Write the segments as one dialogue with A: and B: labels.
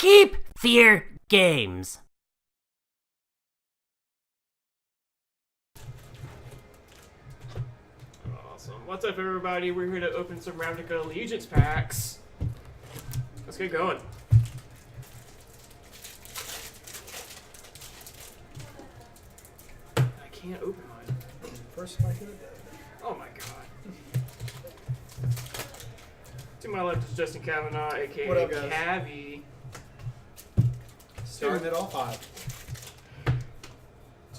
A: keep fear games.
B: Awesome. What's up, everybody? We're here to open some Ravnica Allegiance packs. Let's get going. I can't open mine.
C: First fight of the day.
B: Oh my god. To my left is Justin Kavanaugh, aka
C: What up, guys?
B: Cavi.
C: Starting it off hot.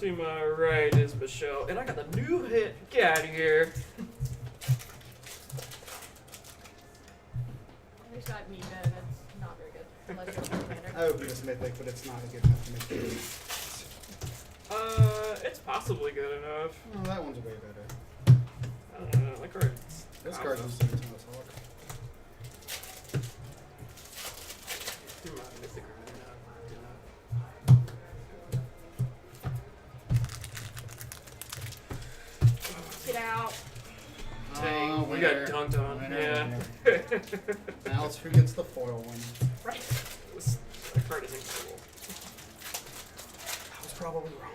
B: To my right is Michelle, and I got the new hit. Get out of here.
D: There's got Nina, and it's not very good. Unless you're a commander.
C: I opened this mythic, but it's not a good enough to make it.
B: It's possibly good enough.
C: Oh, that one's way better.
B: I don't know. That card's
C: This card's just a ton of talk.
B: Do my mythic right
D: Get out.
B: now. We got dunked on. Yeah.
C: Now it's who gets the foil one.
D: Right.
B: That card is incredible.
C: I was probably wrong.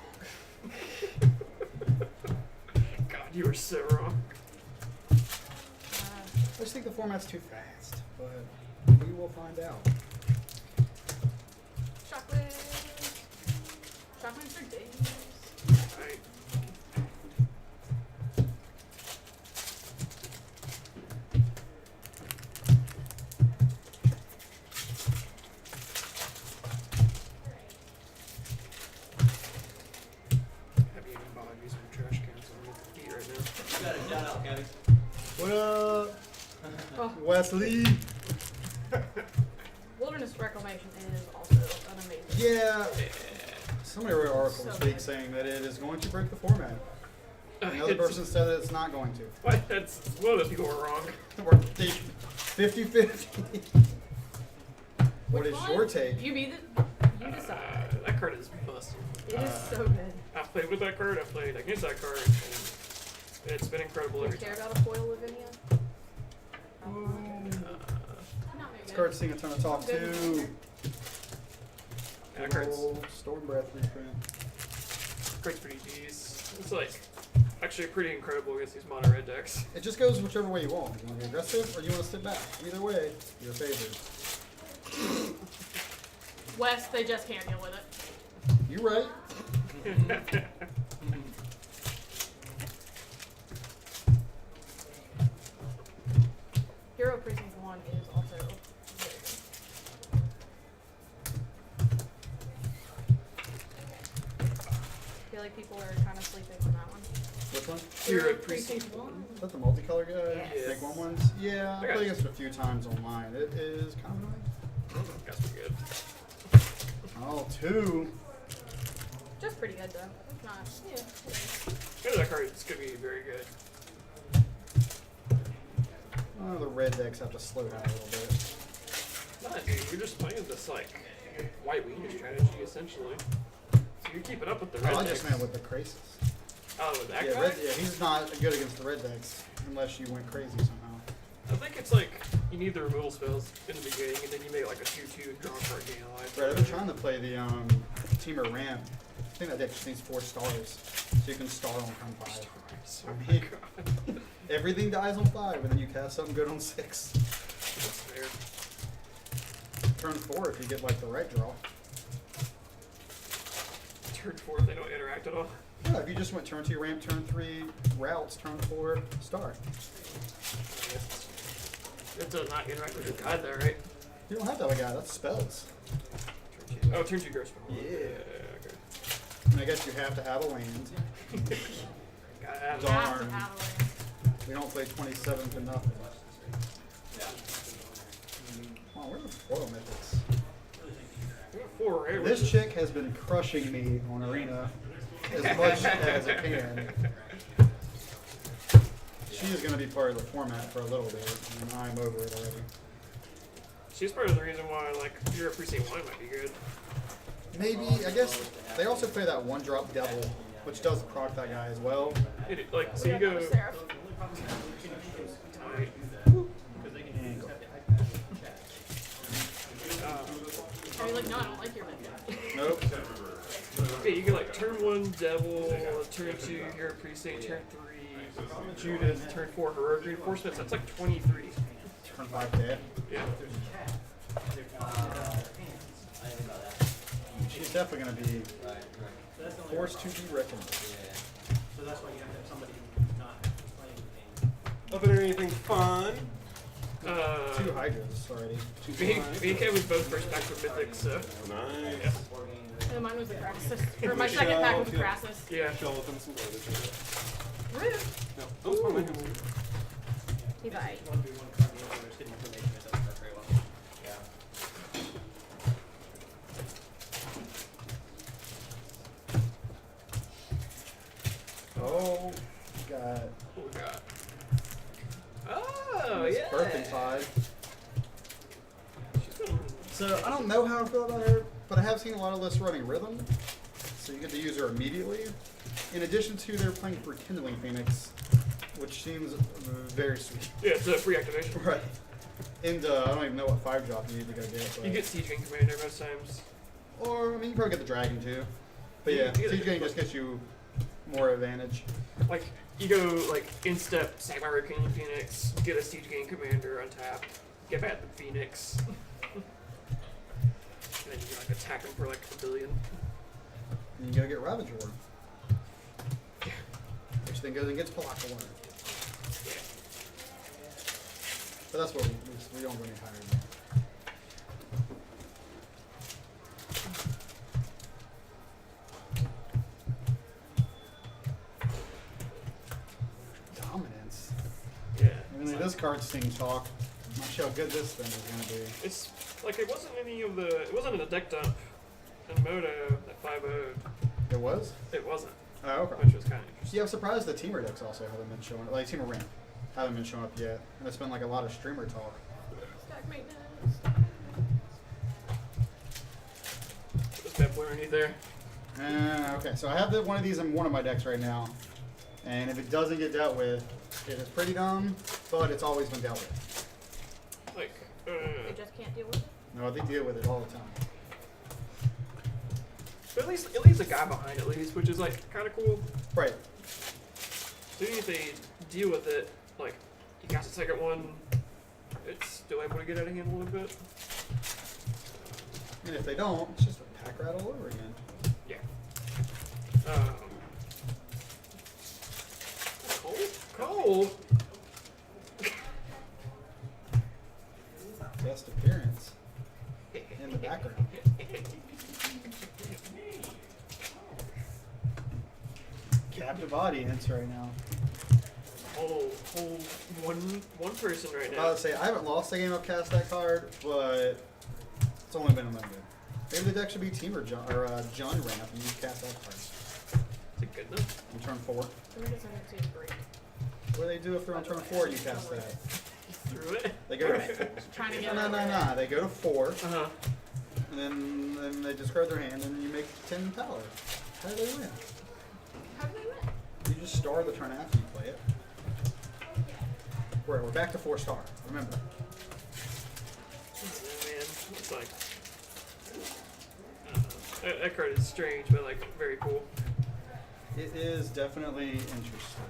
B: God, you were so wrong.
C: I just think the format's too fast, but we will find out.
D: Chocolate. Chocolate for days.
B: Alright. Have you even bothered using trash cans on the feet right now?
E: You got a shout out, Gabby.
C: What up,
D: Oh,
C: Wesley?
D: Wilderness Reclamation is also an amazing.
C: Yeah. Somebody wrote an article
D: So
C: this week
D: good.
C: saying that it is going to break the format. Another person said that it's not going to.
B: What? That's one of those people were wrong.
C: We're 50-50. What
D: Which
C: is
D: one?
C: your take?
D: You decide.
B: That card is busted.
D: It is so good.
B: I've played with that card, I've played against that card, and it's been incredible
D: Do you
B: every
D: care
B: time.
D: about a foil Lavinia? Not very
C: This
D: good.
C: card's seeing a ton of talk too.
B: That card's,
C: Storm Breath reprint.
B: card's pretty decent. It's like actually pretty incredible against these mono red decks.
C: It just goes whichever way you want. You want to be aggressive or you want to sit back. Either way, you're favored.
D: West, they just can't deal with it.
C: You right.
D: Hero Precinct 1 is also very good. I feel like people are kind of sleeping on that one.
C: Which one?
B: Hero Precinct
D: 1.
C: Is that the multicolor guy?
D: Yes.
C: Big one ones? Yeah, I
B: Okay.
C: played against it a few times online. It is kind of annoying.
B: That's pretty good.
C: Oh, two.
D: Just pretty good though. It's not. Yeah.
B: Maybe that card is gonna be very good.
C: Oh, the red decks have to slow down a little bit.
B: Nah, dude, you're just playing this like white weenie strategy essentially. So you're keeping up with the red
C: Oh, I
B: decks.
C: just meant with the Krasis.
B: Oh, with that
C: Yeah,
B: guy?
C: he's not good against the red decks unless you went crazy somehow.
B: I think it's like you need the removal spells in the beginning, and then you make like a 2/2 and draw a card gain a life.
C: Right, I've been trying to play the Teamer Ramp. I think that deck just needs 4 stars, so you can star on turn 5.
B: Oh
C: I
B: my
C: mean-
B: god.
C: Everything dies on 5, and then you cast something good on 6.
B: That's fair.
C: Turn 4 if you get like the right draw.
B: Turn 4 if they don't interact at all.
C: Yeah, if you just went turn 2 ramp, turn 3 routes, turn 4 star.
B: I guess it does not interact with your guide though, right?
C: You don't have to have a guy, that's spells.
B: Turn 2. Oh, turn 2 gross spell.
C: Yeah.
B: Okay.
C: And I guess you have to have a land.
B: Gotta have
C: Darn.
D: Have to have a land.
C: We don't play 27 to nothing. Wow, where are the foil mythics?
B: We got 4 right?
C: This chick has been crushing me on Arena as much as it can. She is going to be part of the format for a little bit, and I'm over it already.
B: She's part of the reason why like Hero Precinct 1 might be good.
C: Maybe, I guess, they also play that 1-drop devil, which does proc that guy as well.
B: Like, so you go.
D: Seraph.
C: And go.
D: Have No, I don't like your mythic.
C: Nope.
B: Yeah, you get like turn 1 Devil, turn 2 Hero Precinct, turn 3 Judith, turn 4 Heroic Reinforcements. That's like 23.
C: Turn 5 dead.
B: Yeah.
C: She's definitely going to be forced to be reckoned with.
E: So that's why you have to have somebody not playing the game.
F: Open anything fun?
C: 2 Hydras already.
B: Me and Ken was both first back for Mythic, so.
F: Nice.
D: And mine was the Crassus. Or my second pack was the Crassus.
B: Yeah.
F: Shell open some garbage.
D: Rude.
F: No. Oh, it's fine.
D: He's alright.
E: You want to do one card game where there's hidden information that doesn't work very well. Yeah.
C: Oh, got
B: What we got? Oh,
C: Miss
B: yeah.
C: Birthing Tide.
B: She's been-
C: So I don't know how I feel about her, but I have seen a lot of lists running Rhythm, so you get to use her immediately. In addition to, they're playing for Kindling Phoenix, which seems very sweet.
B: Yeah, it's a free activation.
C: Right. And I don't even know what 5-drop you need to go get. But
B: You get Siege King Commander most times.
C: or, I mean, you probably get the Dragon too. But yeah,
B: You get
C: Siege
B: it.
C: Gang just gets you more advantage.
B: Like, you go, like, instep Samurai King Phoenix, get a Siege Gang Commander on tap, get back the Phoenix. And then you, like, attack him for, like, a billion.
C: And you go get Ravager. Which then goes and gets Palaka One. But that's what we don't go any higher than that. Dominance.
B: Yeah.
C: Even though this card's seeing talk, I'm not sure how good this thing is going to be.
B: It's, like, it wasn't it wasn't in a deck dump in Moto at 5-0.
C: It was?
B: It wasn't,
C: Oh, okay.
B: which was kind of interesting.
C: Yeah, I'm surprised the Teamer decks also haven't been showing up. Like, Teamer Ramp haven't been showing up yet. And it's been like a lot of streamer talk.
D: Stack maintenance.
B: What's that blue underneath there?
C: Okay, so I have one of these in one of my decks right now. And if it doesn't get dealt with, it is pretty dumb, but it's always been dealt with.
B: Like,
D: They just can't deal with it.
C: No, they deal with it all the time.
B: but at least a guy behind at least, which is, like, kind of cool.
C: Right.
B: So even if they deal with it, like, you got the second one, it's still able to get out of hand a little bit.
C: And if they don't, it's just a pack rat all over again.
B: Yeah. Cold?
C: Best appearance in the background. Captive audience right now.
B: Whole one person right
C: I
B: now.
C: would say I haven't lost a game I've cast that card, but it's only been a minute. Maybe the deck should be Teamer John Ramp and you cast that card.
B: Is it good enough?
C: On turn 4.
D: Somebody doesn't have to break.
C: What do they do if they're on turn 4 and you cast that?
B: Through it?
C: They go to
D: Trying to get
C: no. They go to 4,
B: Uh-huh.
C: and then they discard their hand, and you make 10 power. How do they win?
D: How do they win?
C: You just star the turn after you play it. We're back to 4-star. Remember.
B: Man, it's like, I don't know. That card is strange, but like very cool.
C: It is definitely interesting.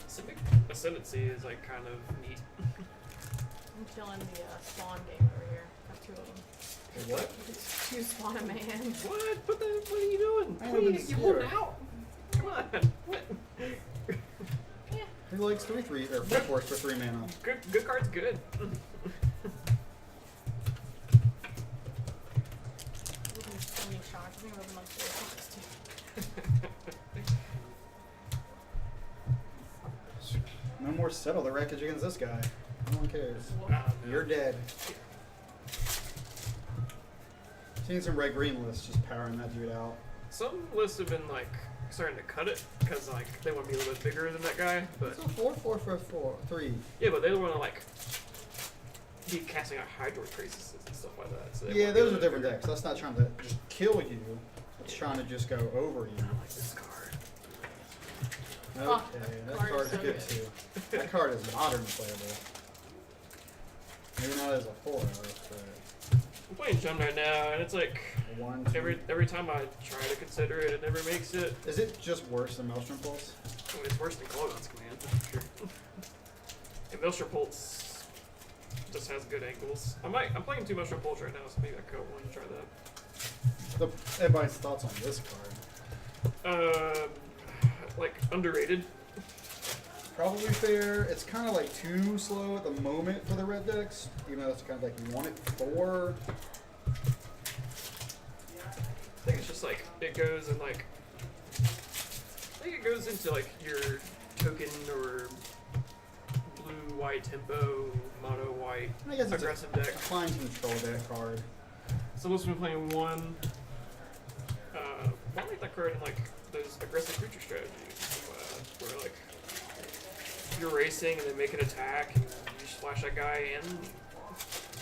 B: Civic Ascendancy is like kind of neat.
D: I'm killing the spawn game over here. Got 2 of them.
C: What?
D: It's 2 spawn a man.
B: What? What are you doing?
C: I
B: What are you,
C: haven't
B: you
C: seen
B: holding
C: her.
B: out? Come on. What?
D: Yeah.
C: Who likes 3 or 4 force for 3 mana?
B: Good card's good.
D: Looking so many shots. I think we're amongst 4 shots too.
C: No more settle the wreckage against this guy. No one cares.
B: No.
C: You're dead. Seen some red green lists just powering that dude out.
B: Some lists have been like starting to cut it because like they want to be a little bit bigger than that guy, but
C: It's a 4/4 for 3.
B: yeah, but they don't want to like be casting out Hydro Traces and stuff like that. So they
C: Yeah,
B: wanna be a
C: those are
B: little
C: different
B: bigger.
C: decks. That's not trying to just kill you. It's trying to just go over you.
B: I like this card.
C: Okay, that
D: card is
C: card's
D: so
C: good
D: good.
C: too. That card is modern playable. Maybe not as a 4, but
B: I'm playing Jump right now, and it's like
C: 1, 2.
B: every time I try to consider it, it never makes it.
C: Is it just worse than Maelstrom Pulse?
B: I mean, it's worse than Colgon's Command, for sure. And Maelstrom Pulse just has good angles. I'm playing 2 Maelstrom Pulse right now, so maybe I could want to try that.
C: Everybody's thoughts on this card?
B: Like underrated.
C: Probably fair. It's kind of like too slow at the moment for the red decks, even though it's kind of like you want it for.
B: I think it's just like it goes in like. I think it goes into like your token or blue-white tempo, mono-white
C: I guess it's
B: aggressive
C: a
B: deck.
C: fine control deck card.
B: So let's be playing one. I like that card in like those aggressive creature strategies, where like you're racing and then make an attack and you splash that guy in.
C: You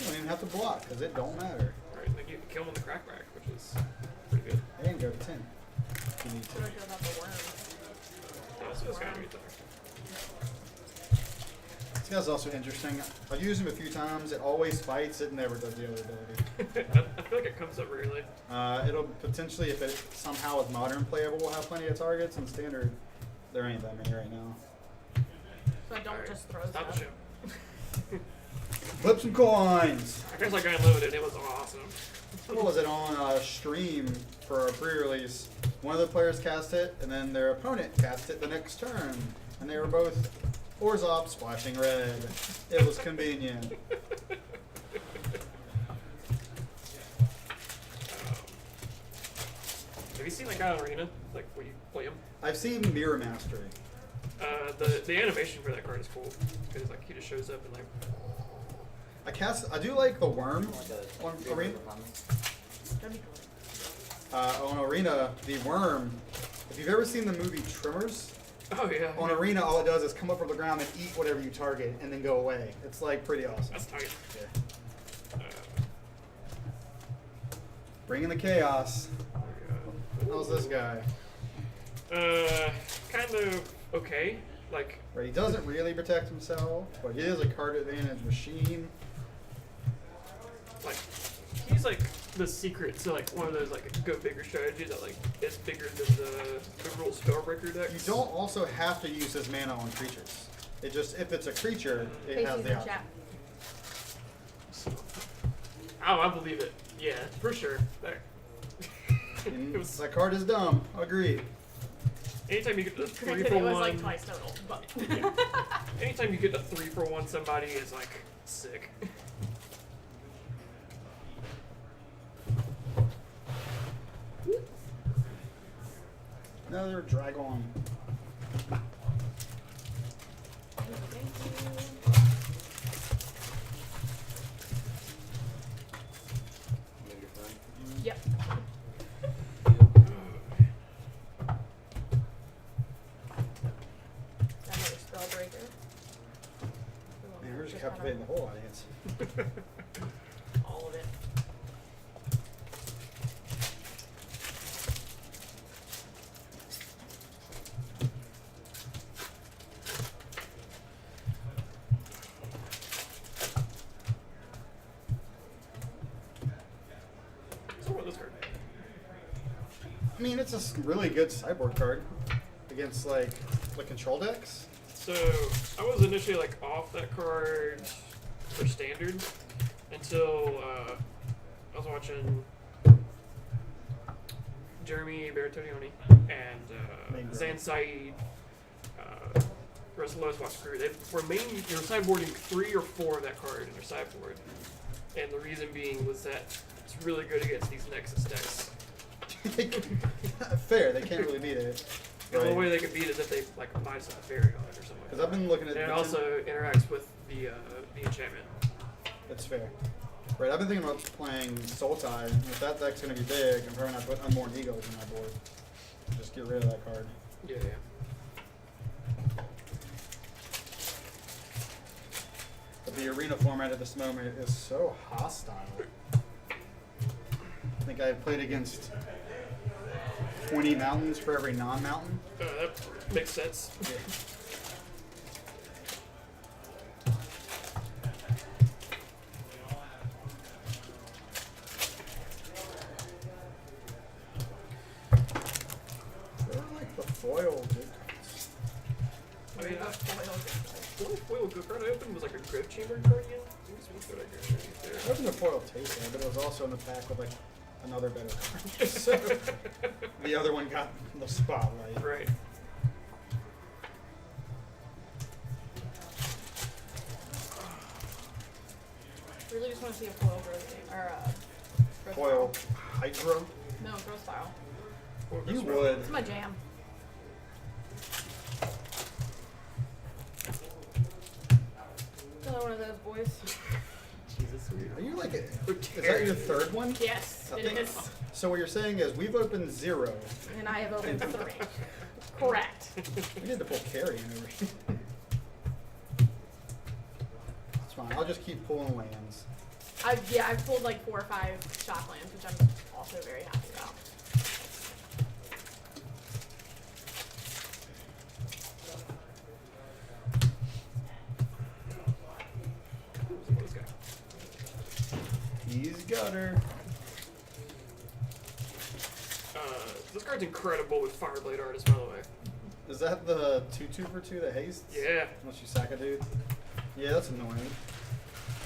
C: don't even have to block because it don't matter.
B: Right, like you can kill him in the crackback, which is pretty good.
C: And go to 10. If you need
D: What do I
C: to.
D: feel about the worm?
B: Yeah, so it's kind of neat there.
C: This guy's also interesting. I've used him a few times. It always fights. It never does the other ability.
B: I feel like it comes up rarely.
C: It'll potentially, if it somehow is modern playable, will have plenty of targets. In standard, there ain't that many right now.
D: So I don't
B: Alright,
D: just throw
B: stop
D: stuff.
B: the show.
C: Flip some coins!
B: I guess I got unlimited. It was awesome.
C: What was it on stream for a pre-release? One of the players cast it, and then their opponent cast it the next turn, and they were both Orzhov splashing red. It was convenient.
B: Have you seen that guy in Arena? Like when you play him?
C: I've seen Mirror Mastery.
B: The animation for that card is cool because like he just shows up and like.
C: I do like the worm on Arena.
D: That'd be cool.
C: On Arena, the worm. If you've ever seen the movie Tremors,
B: Oh yeah.
C: on Arena all it does is come up from the ground and eat whatever you target, and then go away. It's like pretty awesome.
B: That's tight.
C: Yeah. Bringing the chaos. How's this guy?
B: Kind of okay. Like
C: Right, he doesn't really protect himself, but he is a card advantage machine.
B: like he's like the secret to like one of those like go bigger strategies that like is bigger than the rule spellbreaker decks.
C: You don't also have to use his mana on creatures. It just, if it's a creature, it
D: Casey's
C: has
D: in
C: the option.
D: chat.
B: Oh, I believe it. Yeah, for sure. There.
C: And
B: It was-
C: that card is dumb. Agreed.
B: Anytime you get the 3
D: Granted,
B: for
D: it was
B: 1,
D: like twice total, but
B: anytime you get the 3 for 1, somebody is like sick.
C: Another Dragon.
D: thank you. Yep. Another spellbreaker.
C: Man, we're just captivating the whole audience.
D: All of it.
B: So what this card?
C: I mean, it's a really good sideboard card against like the control decks.
B: So I was initially like off that card for standard until I was watching Jeremy Bertonioni and Zan Said, Russell Lowe's watch crew. They were sideboarding 3 or 4 of that card in their sideboard, and the reason being was that it's really good against these Nexus decks.
C: Fair, they can't really beat it.
B: The only way they could beat it is if they like buy some fairy on it or something.
C: Because I've been looking at
B: And it
C: the
B: also interacts with the enchantment.
C: That's fair. Right, I've been thinking about playing Sultai. If that deck's going to be big, I'm probably not put Unborn Eagles on my board. Just get rid of that card.
B: Yeah.
C: But the arena format at this moment is so hostile. I think I played against 20 mountains for every non-mountain.
B: That makes sense.
C: Yeah.
B: opened was like a Grip Chamber Guardian. I think this was what I got
C: I opened a foil taste there, but it was also in the pack with like another better card. So the other one got the spotlight.
B: Right.
D: Really just want to see a foil growth game or growth
C: Foil
D: file.
C: Hydro?
D: No, growth file.
C: You would.
D: It's my jam. Another one of those boys.
B: Jesus,
C: Are you like a,
B: We're
C: is that your third one?
D: Yes,
C: I
D: it
C: think-
D: is.
C: So what you're saying is we've opened 0.
D: And I have opened 3. Correct.
C: We need to pull carry in over here. It's fine. I'll just keep pulling lands.
D: I've pulled like 4 or 5 shock lands, which I'm also very happy about.
B: This guy.
C: He's got her.
B: This card's incredible with Fireblade Artist, by the way.
C: Is that the 2/2 for 2 that hastes?
B: Yeah.
C: Unless you sack a dude. Yeah, that's annoying.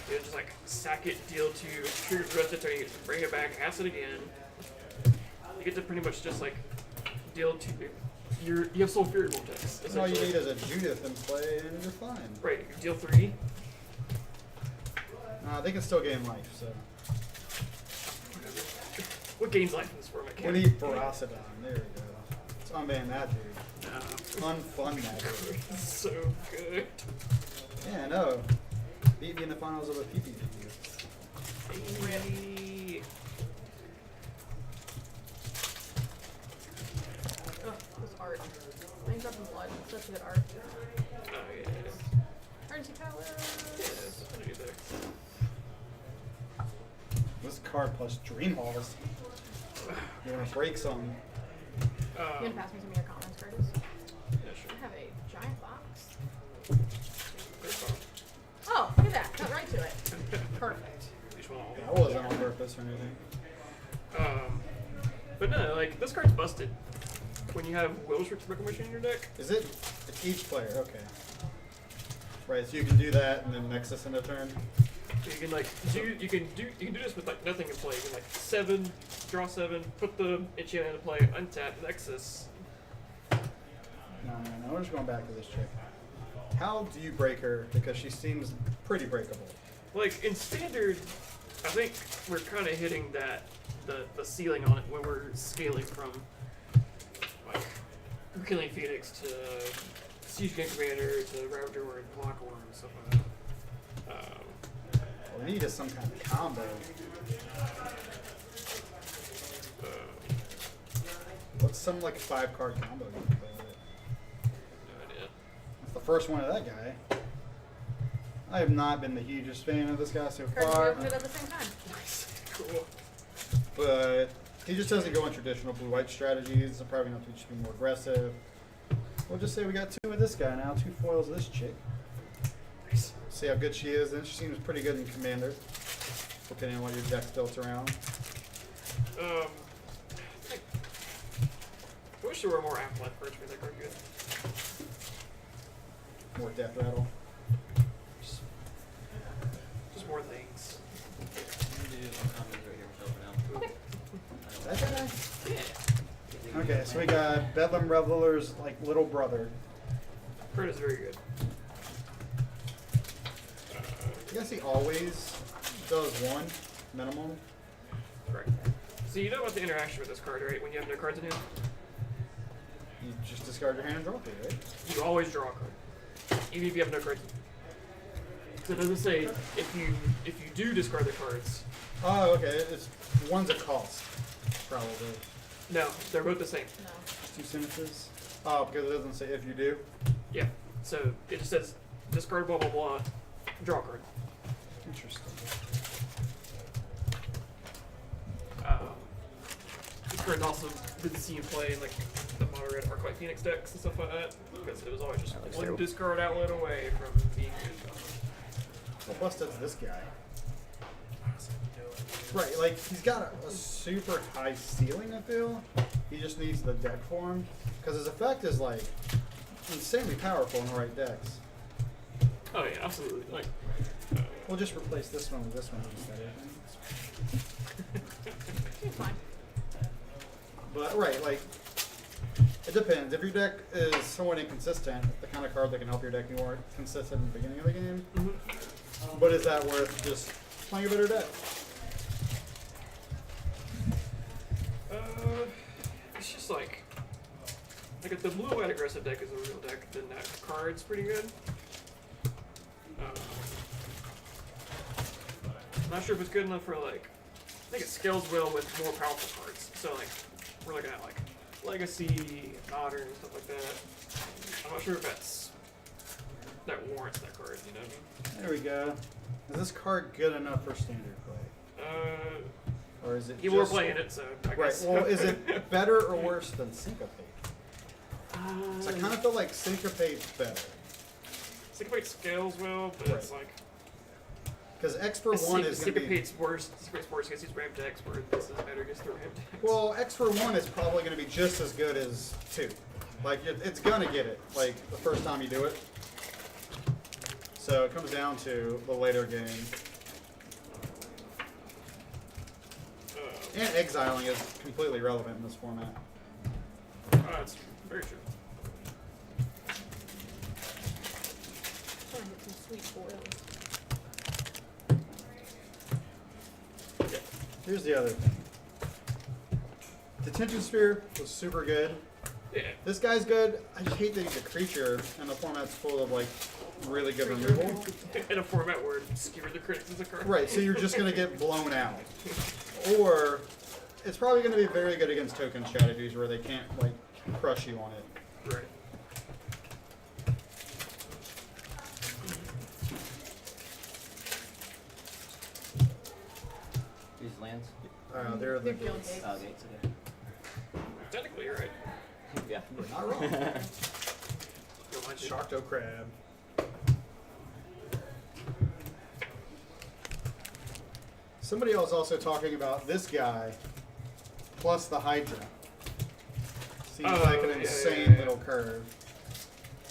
B: Yeah, just like sack it, deal 2, trigger the rest of the turn, you bring it back, cast it again. You get to pretty much just like deal 2. You have Soul Fury Vortex.
C: All you
B: essentially.
C: need is a Judith in play and you're fine.
B: Right, you deal 3.
C: They can still gain life, so.
B: What gains life in this format?
C: We need Barasadon. There we go. Let's unban that dude. Unfun that dude.
B: So good.
C: Yeah, I know. Beat me in the finals of a PPG.
B: Really?
D: Ugh, this art. Things up in blood. Such good art.
B: Oh, yeah.
D: Currency power.
B: Yes, I do that.
C: This card plus Dream Halls. You want to break some?
D: You gonna pass me some of your comments, Curtis?
B: Yeah, sure.
D: I have a giant box.
B: Great fun.
D: Oh, look at that. Cut right to it. Perfect.
B: Each one all.
C: That wasn't on purpose or anything.
B: But no, like, this card's busted. When you have Will Restrict Reclamation in your deck,
C: Is it? It's each player. Okay. Right. So you can do that and then Nexus in a turn.
B: you can like you can do this with like nothing in play. You can like 7, draw 7, put the enchantment into play, untap, Nexus.
C: No. We're just going back to this chick. How do you break her? Because she seems pretty breakable.
B: Like in standard, I think we're kind of hitting the ceiling on it when we're scaling from like Killing Phoenix to Siege Gang Commander to Ravager and Clockworm and stuff like that.
C: What we need is some kind of combo. What's some like 5-card combo you can play with it?
B: No idea.
C: It's the first one of that guy. I have not been the hugest fan of this guy so
D: Curtis, we
C: far,
D: opened it at the same time.
B: Cool.
C: but he just doesn't go in traditional blue-white strategies. So probably not to just be more aggressive. We'll just say we got 2 with this guy now, 2 foils of this chick.
B: Nice.
C: See how good she is, and she seems pretty good in Commander, depending on what your deck's built around.
B: I wish there were more Afterlife cards for that card good.
C: More Death Rattle.
B: Just more things.
C: That guy?
B: Yeah.
C: Okay, so we got Bedlam Reveler's like little brother.
B: Card is very good.
C: I guess he always does 1 minimum.
B: Correct. So you know about the interaction with this card, right? When you have no cards in hand,
C: You just discard your hand and draw it, right?
B: you always draw a card, even if you have no cards. So it doesn't say if you do discard the cards.
C: Oh, okay. It's 1's a cost, probably.
B: No, they're both the same.
D: No.
C: 2 sentences. Oh, because it doesn't say if you do.
B: Yeah. So it just says discard blah blah blah, draw a card.
C: Interesting.
B: This card's also good to see in play in like the mono red Arclight Phoenix decks and stuff like that, because it was always just one discard outlet away from being good.
C: Well, plus that's this guy. Right, like he's got a super high ceiling, I feel. He just needs the deck form. Because his effect is like insanely powerful in the right decks.
B: Oh yeah, absolutely. Like,
C: We'll just replace this one with this one instead.
D: It's fine.
C: But right, like it depends. If your deck is somewhat inconsistent, the kind of card that can help your deck be more consistent in the beginning of the game. But is that worth just playing a better deck?
B: it's just like if the blue white aggressive deck is a real deck, then that card's pretty good. Not sure if it's good enough for like. I think it scales well with more powerful cards. So like, we're looking at like Legacy, Modern, stuff like that. I'm not sure if that warrants that card. You know what I mean?
C: There we go. Is this card good enough for standard play? Or is it
B: You
C: just...
B: were playing it, so I
C: Right,
B: guess.
C: well, is it better or worse than Syncopate? So I kind of feel like Syncopate's better.
B: Syncopate scales well, but it's like.
C: Because X for 1 is going to be...
B: Syncopate's worse against these ramp decks, where this is better against the ramp decks.
C: Well, X for 1 is probably going to be just as good as 2. Like, it's going to get it, like, the first time you do it. So it comes down to the later game. And exiling is completely relevant in this format.
B: That's very true.
D: Trying to get some sweet boils.
C: Here's the other thing. Detention Sphere was super good.
B: Yeah.
C: This guy's good. I just hate that he's a creature, and the format's full of, like, really good removal.
B: In a format where Skewer the Critics is a card.
C: Right, so you're just going to get blown out. Or it's probably going to be very good against token strategies where they can't, like, crush you on it.
B: Right.
G: These lands?
C: They're the
D: They're guild
C: gates.
D: gates.
G: Oh, gates, okay.
B: Technically, you're right.
G: Yeah.
C: You're not wrong.
B: Don't mind you.
C: Sharkdo Crab. Somebody else also talking about this guy plus the Hydra. Seems
B: Oh,
C: like an
B: yeah,
C: insane
B: yeah.
C: little curve.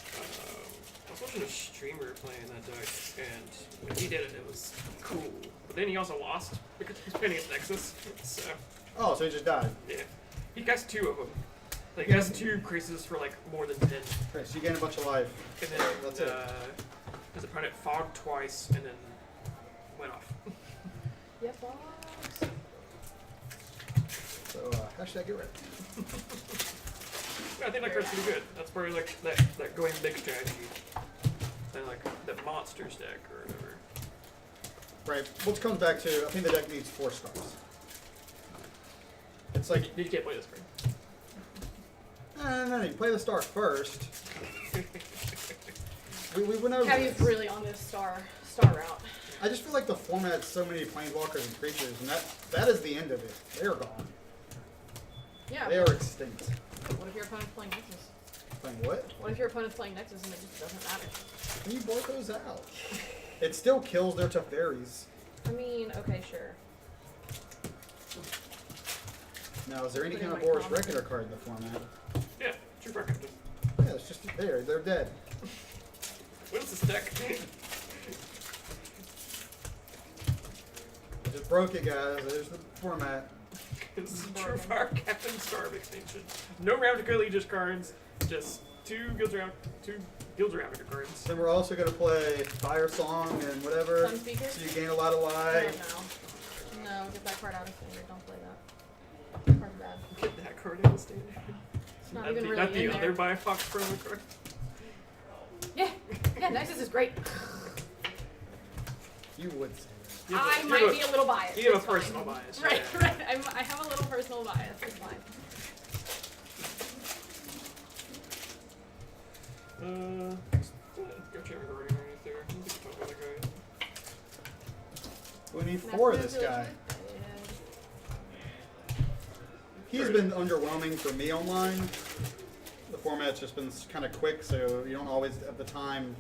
B: I was watching a streamer playing that deck, and when he did it, it was cool. But then he also lost because he was playing against Nexus. So,
C: Oh, so he just died.
B: yeah. He cast 2 of them. Like, he has 2 creases for, like, more than 10.
C: Okay, so you gain a bunch of life.
B: And then,
C: That's it.
B: his opponent fogged twice, and then went off.
D: Yep, boss.
C: So, hashtag get ready.
B: Yeah, I think that card's pretty good. That's probably, like, that going big strategy. And, like, that monsters deck, or whatever.
C: Right, what comes back to, I think the deck needs 4 stars. It's like,
B: You can't play this card.
C: no, you play the star first. we went over
D: Cavi's
C: this.
D: really on this star route.
C: I just feel like the format has so many planeswalkers and creatures, and that is the end of it. They're gone.
D: Yeah.
C: They are extinct.
D: What if your opponent's playing Nexus?
C: Playing what?
D: What if your opponent's playing Nexus and it just doesn't matter?
C: Can you block those out? It still kills their Teferis.
D: I mean, okay, sure.
C: Now, is there any
D: Put in
C: kind of
D: my
C: Boris
D: comments.
C: Reckoner card in the format?
B: Yeah, True Fire Captain.
C: Yeah, it's just there. They're dead.
B: What is this deck?
C: I just broke it, guys. There's the format.
B: This is True Fire Captain Starve extinction. No Ravnica Allegiance cards, just 2 Guilds Ravnica cards.
C: Then we're also going to play Fire Song and whatever.
D: Sunspeaker?
C: So you gain a lot of
D: Oh,
C: life.
D: no, get that card out of standard. Don't play that. Card's bad.
B: Get that card out of standard.
D: It's not
B: Not
D: even
B: the,
D: really
B: not the
D: in
B: other
D: there.
B: buy a Fox promo card.
D: Yeah, Nexus is great.
C: You would say
B: You have
D: I
B: you
D: might
B: have
D: be a little biased.
B: You have a
D: It's fine.
B: personal bias.
D: Right,
B: yeah.
D: right. I have a little personal bias. It's fine.
B: Go check regarding underneath there. I don't think we talked about that guy.
C: that. We need
D: And
C: 4 of
D: that's
C: this
D: really
C: guy.
D: good.
C: He's been underwhelming for me online. The format's just been kind of quick, so you don't always have the time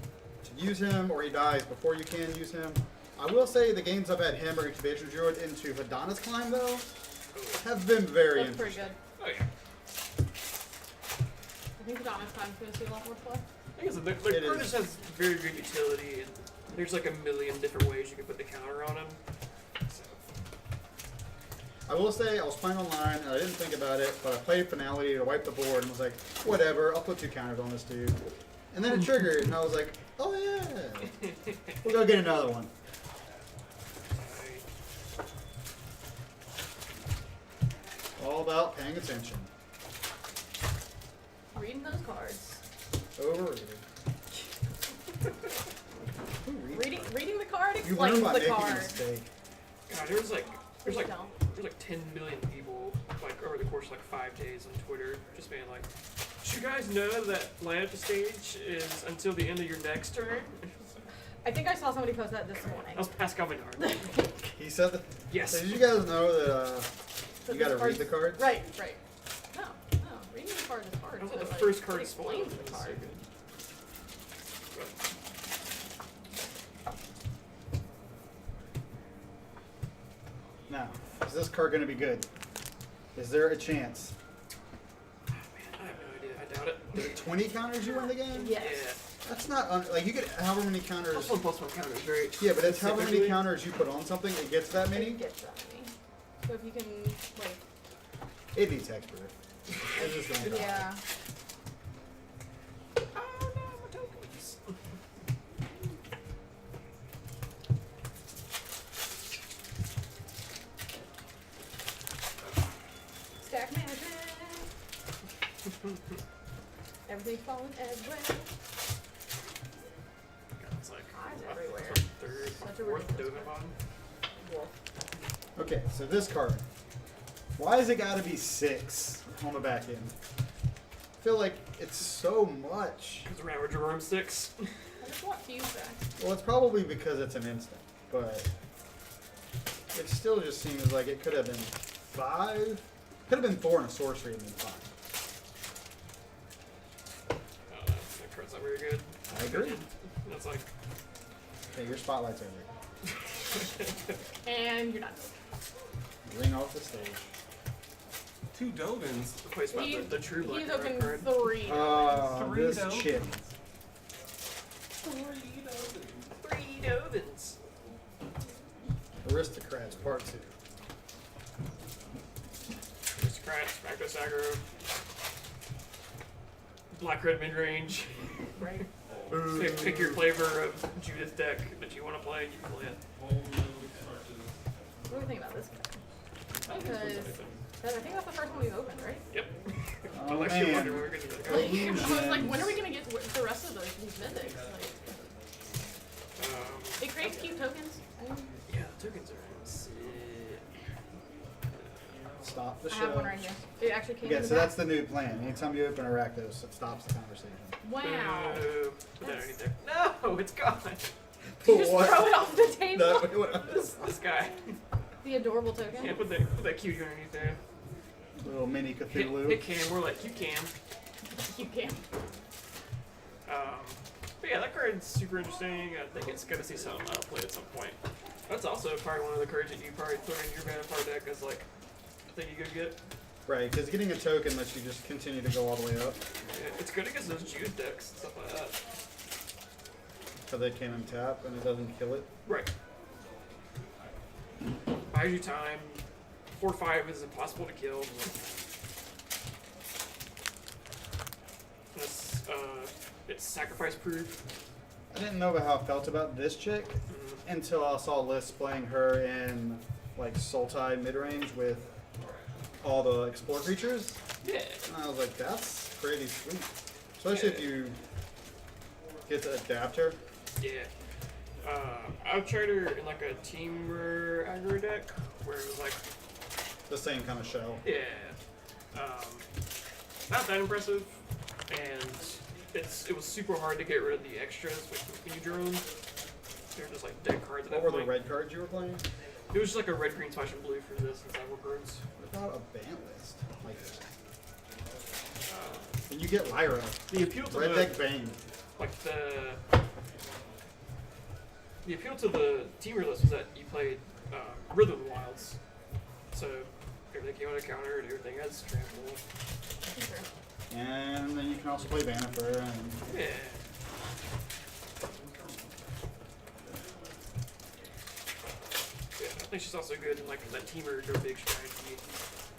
C: to use him, or he dies before you can use him. I will say the games I've had him or Incubation Druid into Hadana's Climb, though, have been very
D: That's pretty
C: interesting.
D: good.
B: Oh yeah.
D: I think Adonis Time's going to see a lot more play.
B: I guess the
C: It
B: card
C: is.
B: just has very good utility, and there's like a million different ways you can put the counter on him. So,
C: I will say, I was playing online and I didn't think about it, but I played Finality to wipe the board and was like, whatever, I'll put 2 counters on this dude. And then it triggered, and I was like, oh yeah, we'll go get another one. All about paying attention.
D: Reading those cards.
C: Overrated. Who reads cards?
D: Reading the card
C: You learn
D: explains
C: by
D: the
C: making a
D: card.
C: mistake.
B: God, there's like
D: Don't.
B: 10 million people like over the course of like 5 days on Twitter just being like, "Did you guys know that land at the stage is until the end of your next turn?"
D: I think I saw somebody post that this morning.
B: That was Pascal Menard.
C: He said that.
B: Yes.
C: So did you guys know that
D: That
C: you gotta
D: this
C: read the cards?
D: Right. No. Reading the card is hard.
B: That was
D: but,
B: like the
D: like,
B: first card
D: it
B: to spoil.
D: explains the card.
C: Now, is this card gonna be good? Is there a chance?
B: Man, I have no idea. I doubt it.
C: Is it 20 counters you win the game?
D: Yes.
B: Yeah.
C: That's not like you get however many counters.
B: +1/+1 counter is very.
C: Yeah, but it's however many
B: specifically-
C: counters you put on something, it gets that many.
D: It gets that many. So if you can, like,
C: It needs expert. It's just gonna die.
D: yeah.
B: Oh no, my tokens.
D: Stack management. Everything's falling as well.
B: God, it's like
D: Eyes
B: what,
D: everywhere.
B: third,
D: Such a
B: fourth
D: ridiculous
B: Dogenbon.
C: Okay, so this card. Why has it gotta be 6 on the back end? I feel like it's so much.
B: Because around with Jerome 6.
D: I just want fuse back.
C: Well, it's probably because it's an instant, but it still just seems like it could have been 5. Could have been 4 and a sorcery and then 5.
B: Oh, that card's not very good.
C: I agree.
B: That's like.
C: Okay, your spotlight's over.
D: And you're done.
C: Ring off the stage.
F: 2 Dovins.
B: Replaced by the true black
D: He's
B: and red
D: opened
B: card.
D: 3.
C: This
F: Dovins.
C: chip.
F: 3 Dovins.
B: 3 Dovins.
C: Aristocrats Part 2.
B: Aristocrats, Magdos aggro. Black red mid range.
D: Right.
B: Pick your flavor of Judith deck that you want to play and you play it.
D: What do we think about this guy? Because I think that's the first one we've opened, right?
B: Yep.
C: Oh,
B: I'm actually
C: man.
B: wondering when we're going to get
D: Like,
B: it.
D: I was like, when are we gonna get the rest of these mythics? Like, it creates cute tokens.
B: Yeah, the tokens are sick.
C: Stop the
D: I
C: show.
D: have one right here. It actually came
C: Yeah,
D: in the
C: so
D: back.
C: that's the new plan. Anytime you open a Rakdos, it stops the conversation.
D: Wow.
B: Boo. Put that underneath there. No, it's gone.
D: You just
C: What?
D: throw it off the table.
B: This guy.
D: The adorable token.
B: Yeah, put that cute underneath there.
C: Little mini
B: Hit
C: Cthulhu.
B: Cam, we're like, you can.
D: You can.
B: But yeah, that card's super interesting. I think it's gonna see some play at some point. That's also probably one of the cards that you probably throw in your Vanipar deck as like a thing you could get.
C: Right, because getting a token lets you just continue to go all the way up.
B: Yeah, it's good against those Jude decks and stuff like that.
C: So they can untap and it doesn't kill it.
B: Right. Buys you time. 4/5 is impossible to kill. It's sacrifice proof.
C: I didn't know about how I felt about this chick until I saw lists playing her in like Sultai midrange with all the explore creatures.
B: Yeah.
C: And I was like, that's pretty sweet. Especially if you get to adapt her.
B: Yeah. I've tried her in like a teamer aggro deck where it was like,
C: The same kind of shell.
B: yeah, not that impressive, and it was super hard to get rid of the extras when you drew them. They're just like dead cards at
C: What
B: that
C: were the
B: point.
C: red cards you were playing?
B: It was just like a red, green, slash, and blue for this and cyber cards.
C: What about a ban list? Like, and you get Lyra.
B: The appeal to
C: Red
B: the
C: deck Bane.
B: like the appeal to the teamer list was that you played Rhythm Wilds, so everything came out of counter and everything has trample.
C: And then you can also play Vanifer and
B: Yeah. think she's also good in like that teamer go big strategy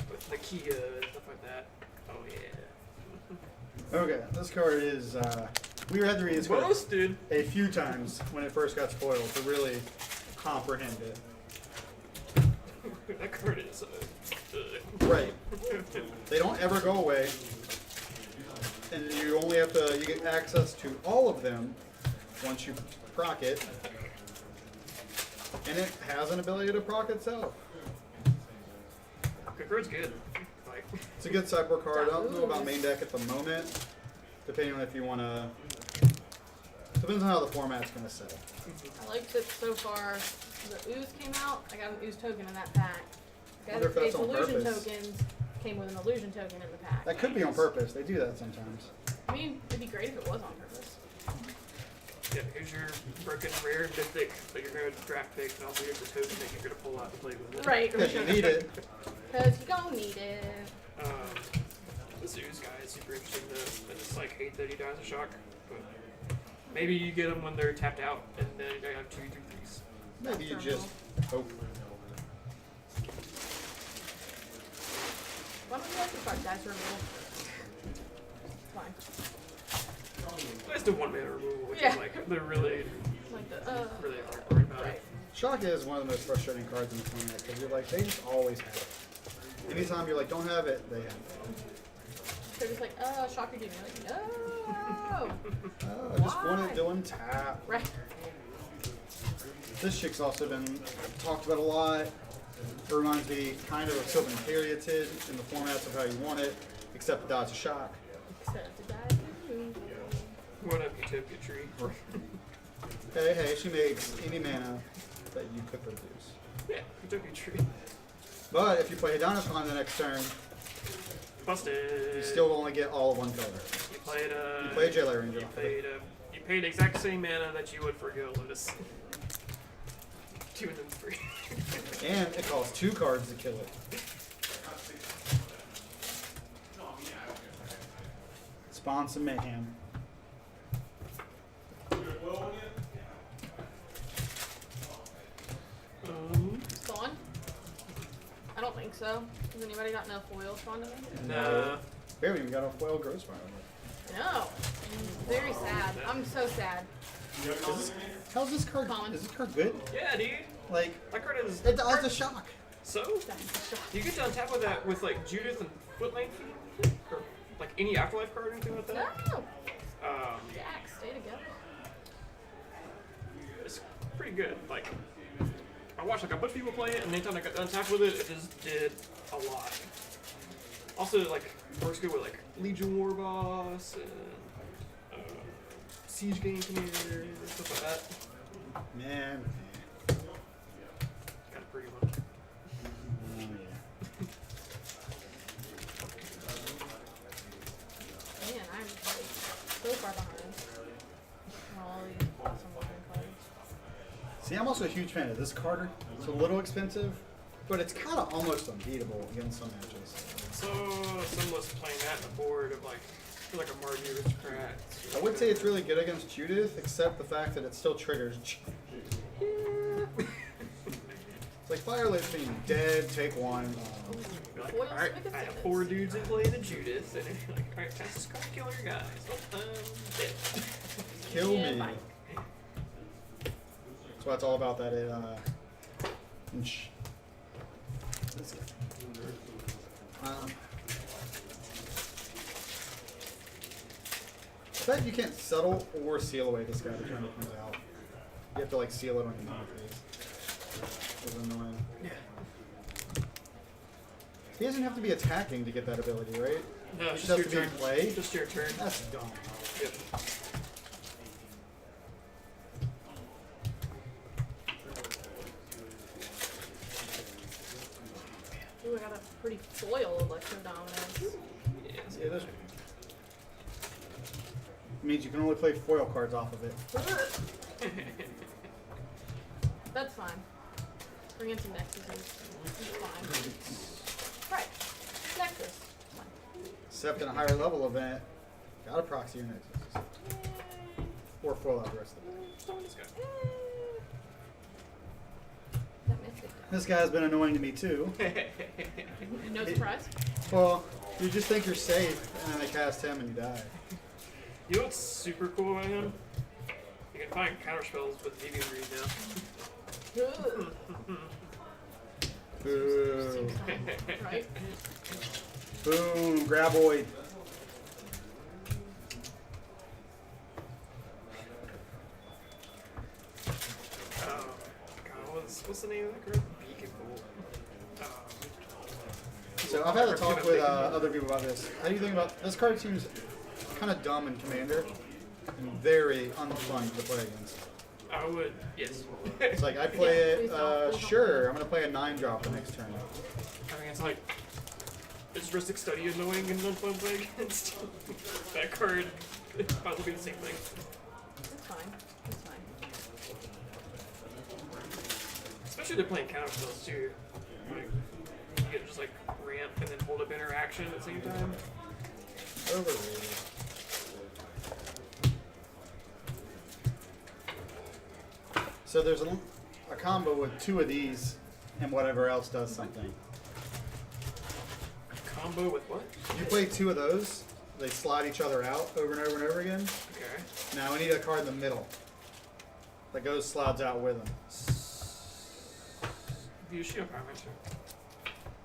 B: with the Kia and stuff like that. Oh yeah.
C: Okay, this card is. We had to read this card
B: Roasted.
C: a few times when it first got spoiled to really comprehend it.
B: That card is.
C: Right. They don't ever go away, and you only have to. You get access to all of them once you proc it, and it has an ability to proc itself.
B: The card's good. Like,
C: It's a good sideboard card. I don't know about main deck at the moment, depending on if you want to. Depends on how the format's going to set.
D: I liked it so far. The ooze came out. I got an ooze token in that pack. I
C: Wonder
D: got
C: if that's on
D: illusion
C: purpose.
D: tokens. Came with an illusion token in the pack.
C: That could be on purpose. They do that sometimes.
D: I mean, it'd be great if it was on purpose.
B: yeah, here's your broken rare mythic that you're going to draft pick, and also here's the token that you're going to pull out to play with it.
D: Right.
C: Because you need it.
D: Because you don't need it.
B: This ooze guy is super interesting. I just like hate that he dies a shock, but maybe you get them when they're tapped out, and then you have 2 3s.
C: Maybe you just hope.
D: Why don't you like the card dice removal? Fine.
B: That's the 1 mana removal, which
D: Yeah.
B: is like they're really,
D: Like the
B: really hard to worry about.
D: right.
C: Shock is one of the most frustrating cards in the format because you're like, they just always have it. Anytime you're like, don't have it, they have it.
D: They're just like, shocker dude. You're like, no.
C: Oh, I just want it to untap.
D: Right.
C: This chick's also been talked about a lot. It reminds me kind of Sylvan Caryatid in the formats of how you want it, except dodge a shock.
D: Except to die.
B: What up, Utopia Tree?
C: Hey, she makes any mana that you could produce.
B: Yeah, Utopia Tree.
C: But if you play a Dinosaur the next turn,
B: Busted.
C: you still only get all of one color.
B: You played
C: You play a Jailer Ranger.
B: You paid exact same mana that you would for Gale Lotus. 2 and then 3.
C: And it costs 2 cards to kill it. Spawn some mayhem.
D: Spawn? I don't think so. Has anybody got enough foil spawn to me?
B: Nah.
C: We haven't even got a foil Gross Fire.
D: No. Very sad. I'm so sad.
C: How's this card?
D: Common.
C: Is this card good?
B: Yeah, dude.
C: Like,
B: That card is.
C: it dodged a shock.
B: So?
D: That's a shock.
B: You get to untap with that with like Judith and Foot Length? Or like any Afterlife card or anything like that?
D: No.
B: Um,
D: Jack, stay together.
B: it's pretty good. Like, I watched like a bunch of people play it, and anytime I got untapped with it, it just did a lot. Also, like, works good with like Legion War Boss and Siege Game Commander and stuff like that.
C: Man.
B: Kind of pretty one.
C: Oh, yeah.
D: Man, I'm like so far behind. All these awesome looking cards.
C: See, I'm also a huge fan of this card. It's a little expensive, but it's kind of almost unbeatable against some matches.
B: So, someone's playing that on the board of like, I feel like a Margie Aristocrat.
C: I would say it's really good against Judith, except the fact that it still triggers. It's like Fireless being dead, take 1.
B: You're like,
D: Foils
B: alright,
D: make a
B: I have
D: sentence.
B: 4 dudes in play the Judith, and you're like, alright, cast this card, kill your guys. Well, dead.
C: Kill
D: Yeah,
C: me.
D: bye.
C: That's what it's all about. That it. This guy. I bet you can't settle or seal away this guy the turn it comes out. You have to like seal it on your face. It's annoying.
B: Yeah.
C: He doesn't have to be attacking to get that ability, right?
B: No,
C: It
B: it's
C: just
B: just
C: has
B: your
C: to be
B: turn.
C: in play.
B: Just your turn.
C: That's dumb.
B: Yep.
D: Ooh, I got a pretty foil Electro Dominance.
C: Yeah, this means you can only play foil cards off of it.
D: That's fine. Bring in some Nexuses. It's fine. Right. Nexus. Fine.
C: Except in a higher level event, gotta proxy your nexus. Or foil out the rest of it.
B: Someone just got.
D: That Mystic died.
C: This guy's been annoying to me too.
D: No surprise.
C: Well, you just think you're safe, and then they cast him and you die.
B: You know what's super cool about him? You can find counterspells with Deviant Read now.
C: Boo.
D: Right?
C: Boom. Graboid.
B: God, what's the name of that card? Beacon Bolt.
C: So I've had a talk with other people about this. How do you think about this card? Seems kind of dumb in Commander and very unfun to play against.
B: I would, yes.
C: It's like I play
D: Yeah,
C: it.
D: please don't.
C: Sure, I'm gonna play a 9-drop the next turn.
B: I mean, it's like, is Ristic Study annoying and unfun to play against? That card would probably be the same thing.
D: It's fine. It's fine.
B: Especially if they're playing counterspells too. Like, you get just like ramp and then hold up interaction at the same time.
C: Overrated. So there's a combo with 2 of these, and whatever else does something.
B: Combo with what?
C: You play 2 of those, they slide each other out over and over and over again.
B: Okay.
C: Now we need a card in the middle that goes slides out with them.
B: The Shield Pyromancer.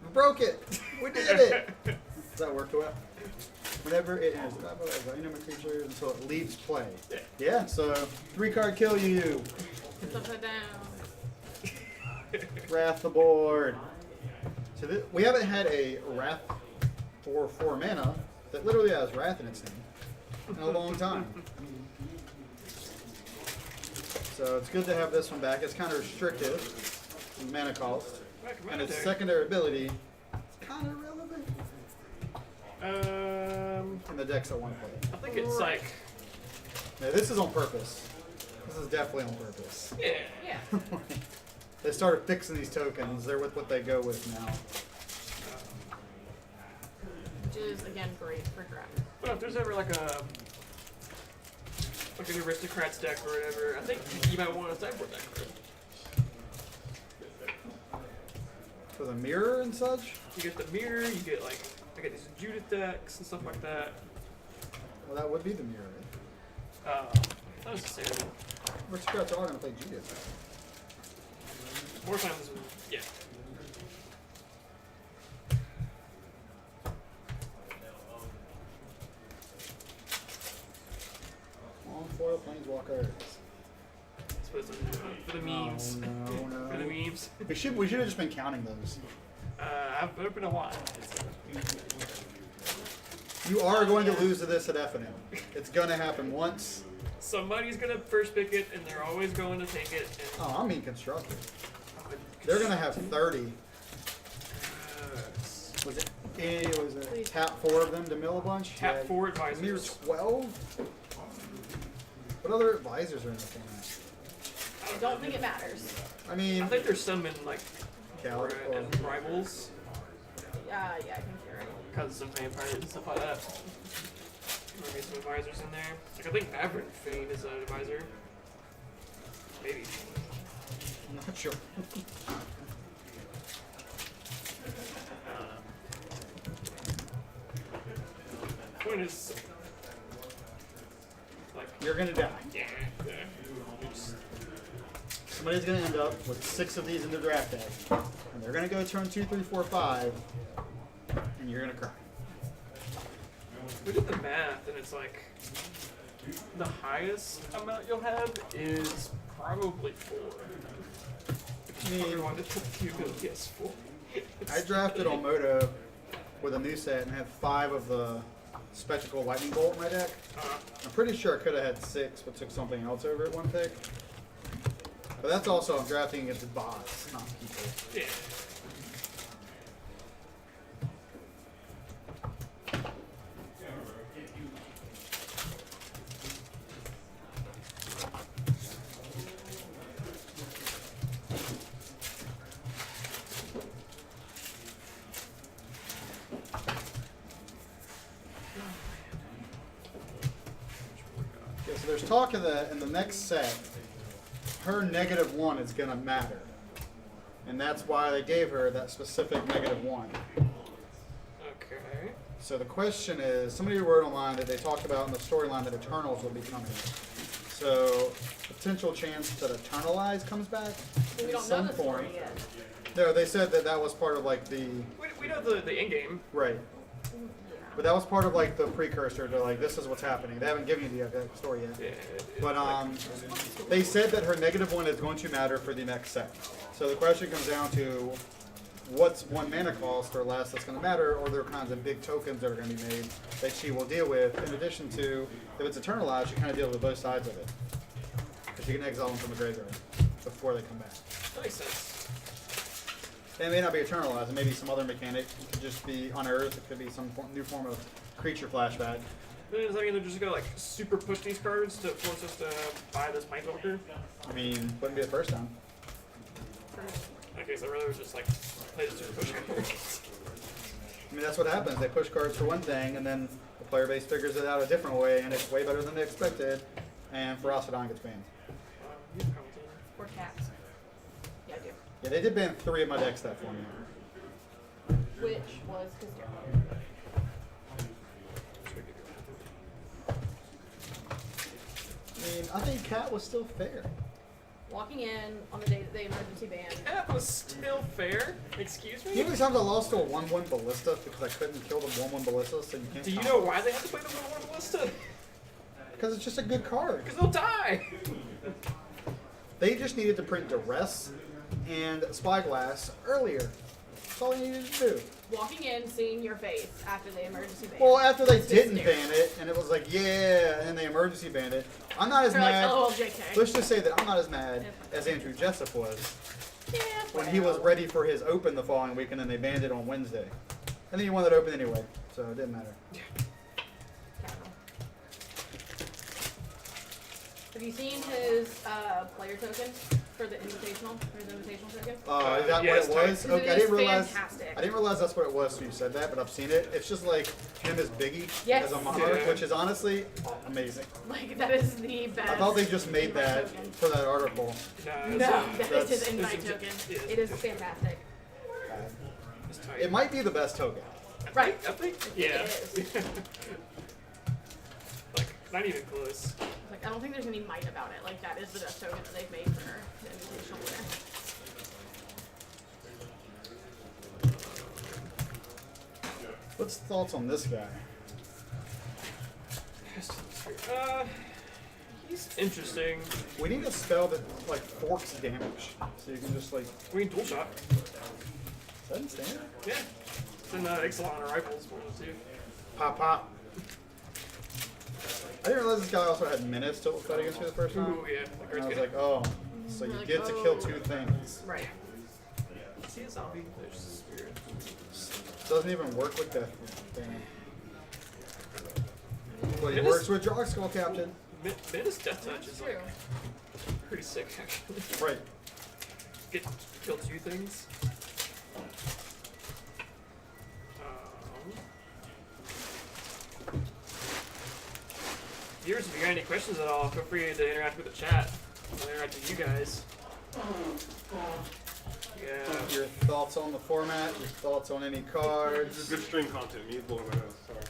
C: We broke it! We did it! Does that work well? Whenever it enters the battle of any number of creatures until it leaves play.
B: Yeah.
C: Yeah, so 3-card kill you.
D: It's upside down.
C: Wrath the board. So we haven't had a Wrath for 4 mana that literally has Wrath in its name in a long time. So it's good to have this one back. It's kind of restrictive in mana cost. And its secondary ability is kind of relevant in the decks that want to play it.
B: I think it's like,
C: Now, this is on purpose. This is definitely on purpose.
B: yeah.
D: Yeah.
C: They started fixing these tokens. They're with what they go with now.
D: Which is, again, great for draft.
B: But if there's ever like an Aristocrats deck or whatever, I think you might want to sideboard that card.
C: For the mirror and such?
B: You get the mirror, you get like, I get these Judith decks and stuff like that.
C: Well, that would be the mirror.
B: Not necessarily.
C: Aristocrats are going to play Judith.
B: More times, yeah.
C: Long foil planeswalkers.
B: Supposed to for the memes.
C: No.
B: For the memes.
C: We should have just been counting those.
B: I've been a while.
C: You are going to lose to this at FNM. It's going to happen once.
B: Somebody's gonna first pick it, and they're always going to take it. And
C: Oh, I'm being constructive. They're going to have 30. Was it
D: Please.
C: tap 4 of them to mill a bunch?
B: Tap
C: Yeah.
B: 4
C: Mere
B: advisors.
C: 12? What other advisors are in the format?
D: I don't think it matters.
C: I mean,
B: I think there's some in like
C: Cal-
B: and Rivals,
D: Yeah, I think you're right.
B: because of vampires and stuff like that. Maybe some advisors in there. Like I think Aberrant Fane is an advisor. Maybe.
C: I'm not sure.
B: Point is, like,
C: You're going to die.
B: yeah. Oops.
C: Somebody's going to end up with 6 of these in the draft deck. And they're going to go turn 2, 3, 4, 5. And you're going to cry.
B: We did the math, and it's like the highest amount you'll have is probably 4.
C: I mean,
B: Everyone that took you go, yes, 4.
C: I drafted on Moto with a new set and had 5 of the Spectacle Lightning Bolt in my deck. I'm pretty sure I could have had 6, but took something else over at one pick. But that's also, I'm drafting against bots, not people.
B: Yeah.
C: Yeah, so there's talk of that in the next set, her -1 is going to matter. And that's why they gave her that specific -1.
B: Okay.
C: So the question is, somebody wrote online that they talked about in the storyline that Eternals will be coming. So, potential chance that Eternalize comes back
D: We
C: in
D: don't know
C: some
D: the
C: form.
D: story yet.
C: No, they said that that was part of like the
B: We know the end game.
C: right, but that was part of like the precursor to like this is what's happening. They haven't given you the story yet.
B: Yeah.
C: But they said that her -1 is going to matter for the next set. So the question comes down to what's 1 mana cost or less that's going to matter, or there are kinds of big tokens that are going to be made that she will deal with. In addition to, if it's Eternalized, you kind of deal with both sides of it. Because you can exile them from the graveyard before they come back.
B: That makes sense.
C: It may not be Eternalized, it may be some other mechanic. It could just be unearthed, it could be some new form of creature flashback.
B: Then does that mean they're just gonna like super push these cards to force us to buy this Planeswalker?
C: I mean, wouldn't be the first time.
B: Okay, so really was just like play the super push cards.
C: I mean, that's what happens. They push cards for one thing, and then the player base figures it out a different way, and it's way better than they expected, and Ferocidon gets banned.
D: Or cats. Yeah, I do.
C: Yeah, they did ban 3 of my decks that for me.
D: Which was hysterical.
C: I mean, I think Cat was still fair.
D: Walking in on the day that they emergency banned.
B: That was still fair. Excuse
C: You know
B: me.
C: how many times I lost to a 1/1 Ballista because I couldn't kill the 1/1 Ballista, so you can't.
B: Do you
C: combo?
B: know why they have to play the 1/1 Ballista?
C: Because it's just a good card.
B: Because they'll die.
C: They just needed to print Duress and Spyglass earlier. That's all they needed to do.
D: Walking in, seeing your face after the emergency ban.
C: Well, after they
D: was
C: didn't
D: hysterical.
C: ban it, and it was like, yeah, and then they emergency banned it, I'm not as
D: They're like,
C: mad.
D: LOL, JK.
C: Let's just say that I'm not as mad as Andrew Jessup was
D: Yeah,
C: when he was
D: well.
C: ready for his open the following week, and then they banned it on Wednesday. And then he won that open anyway, so it didn't matter.
D: Have you seen his player token for the invitational? Or his invitational token?
C: Is that
B: yes,
C: what it was?
D: It
C: Okay, I
D: is
C: didn't realize.
D: fantastic.
C: I didn't realize that's what it was. So you said that, but I've seen it. It's just like him as Biggie
D: Yes.
C: as a monarch,
B: Yeah.
C: which is honestly amazing.
D: Like, that is the best.
C: I thought they just made
D: invite
C: that
D: token.
C: for that article.
D: No, that is
C: That's-
D: his invite
B: it's a-
D: token.
B: it is.
D: It is fantastic.
B: It's tight.
C: It might be the best token.
D: Right.
B: I think. Yeah.
D: It is.
B: Like not even close.
D: Like, I don't think there's any might about it. Like, that is the best token that they've made for the invitational winner.
C: What's the thoughts on this guy?
B: He's interesting.
C: We need a spell that like forks damage, so you can just like.
B: We can dual shot.
C: Is that in standard?
B: Yeah. It's in Ixalan or Rifles, one of the two.
C: Pop pop. I didn't realize this guy also had menace to fight against me the first time.
B: Ooh, yeah. That
C: And
B: card's
C: I was
B: good.
C: like, oh, so you
D: Like,
C: get to kill 2 things.
D: Right.
B: Is he a zombie? There's a spirit.
C: Doesn't even work with Death thing. But he
B: It
C: works
B: is-
C: with Jog Skull Captain.
B: Menace Death Touch is
D: True.
B: like pretty sick actually.
C: Right.
B: Get to kill 2 things. Um, Viewers, if you got any questions at all, feel free to interact with the chat. I'll interact with you guys. Yeah.
C: Your thoughts on the format, your thoughts on any
F: This is
C: cards.
F: good stream content. Me blowing my nose. Sorry.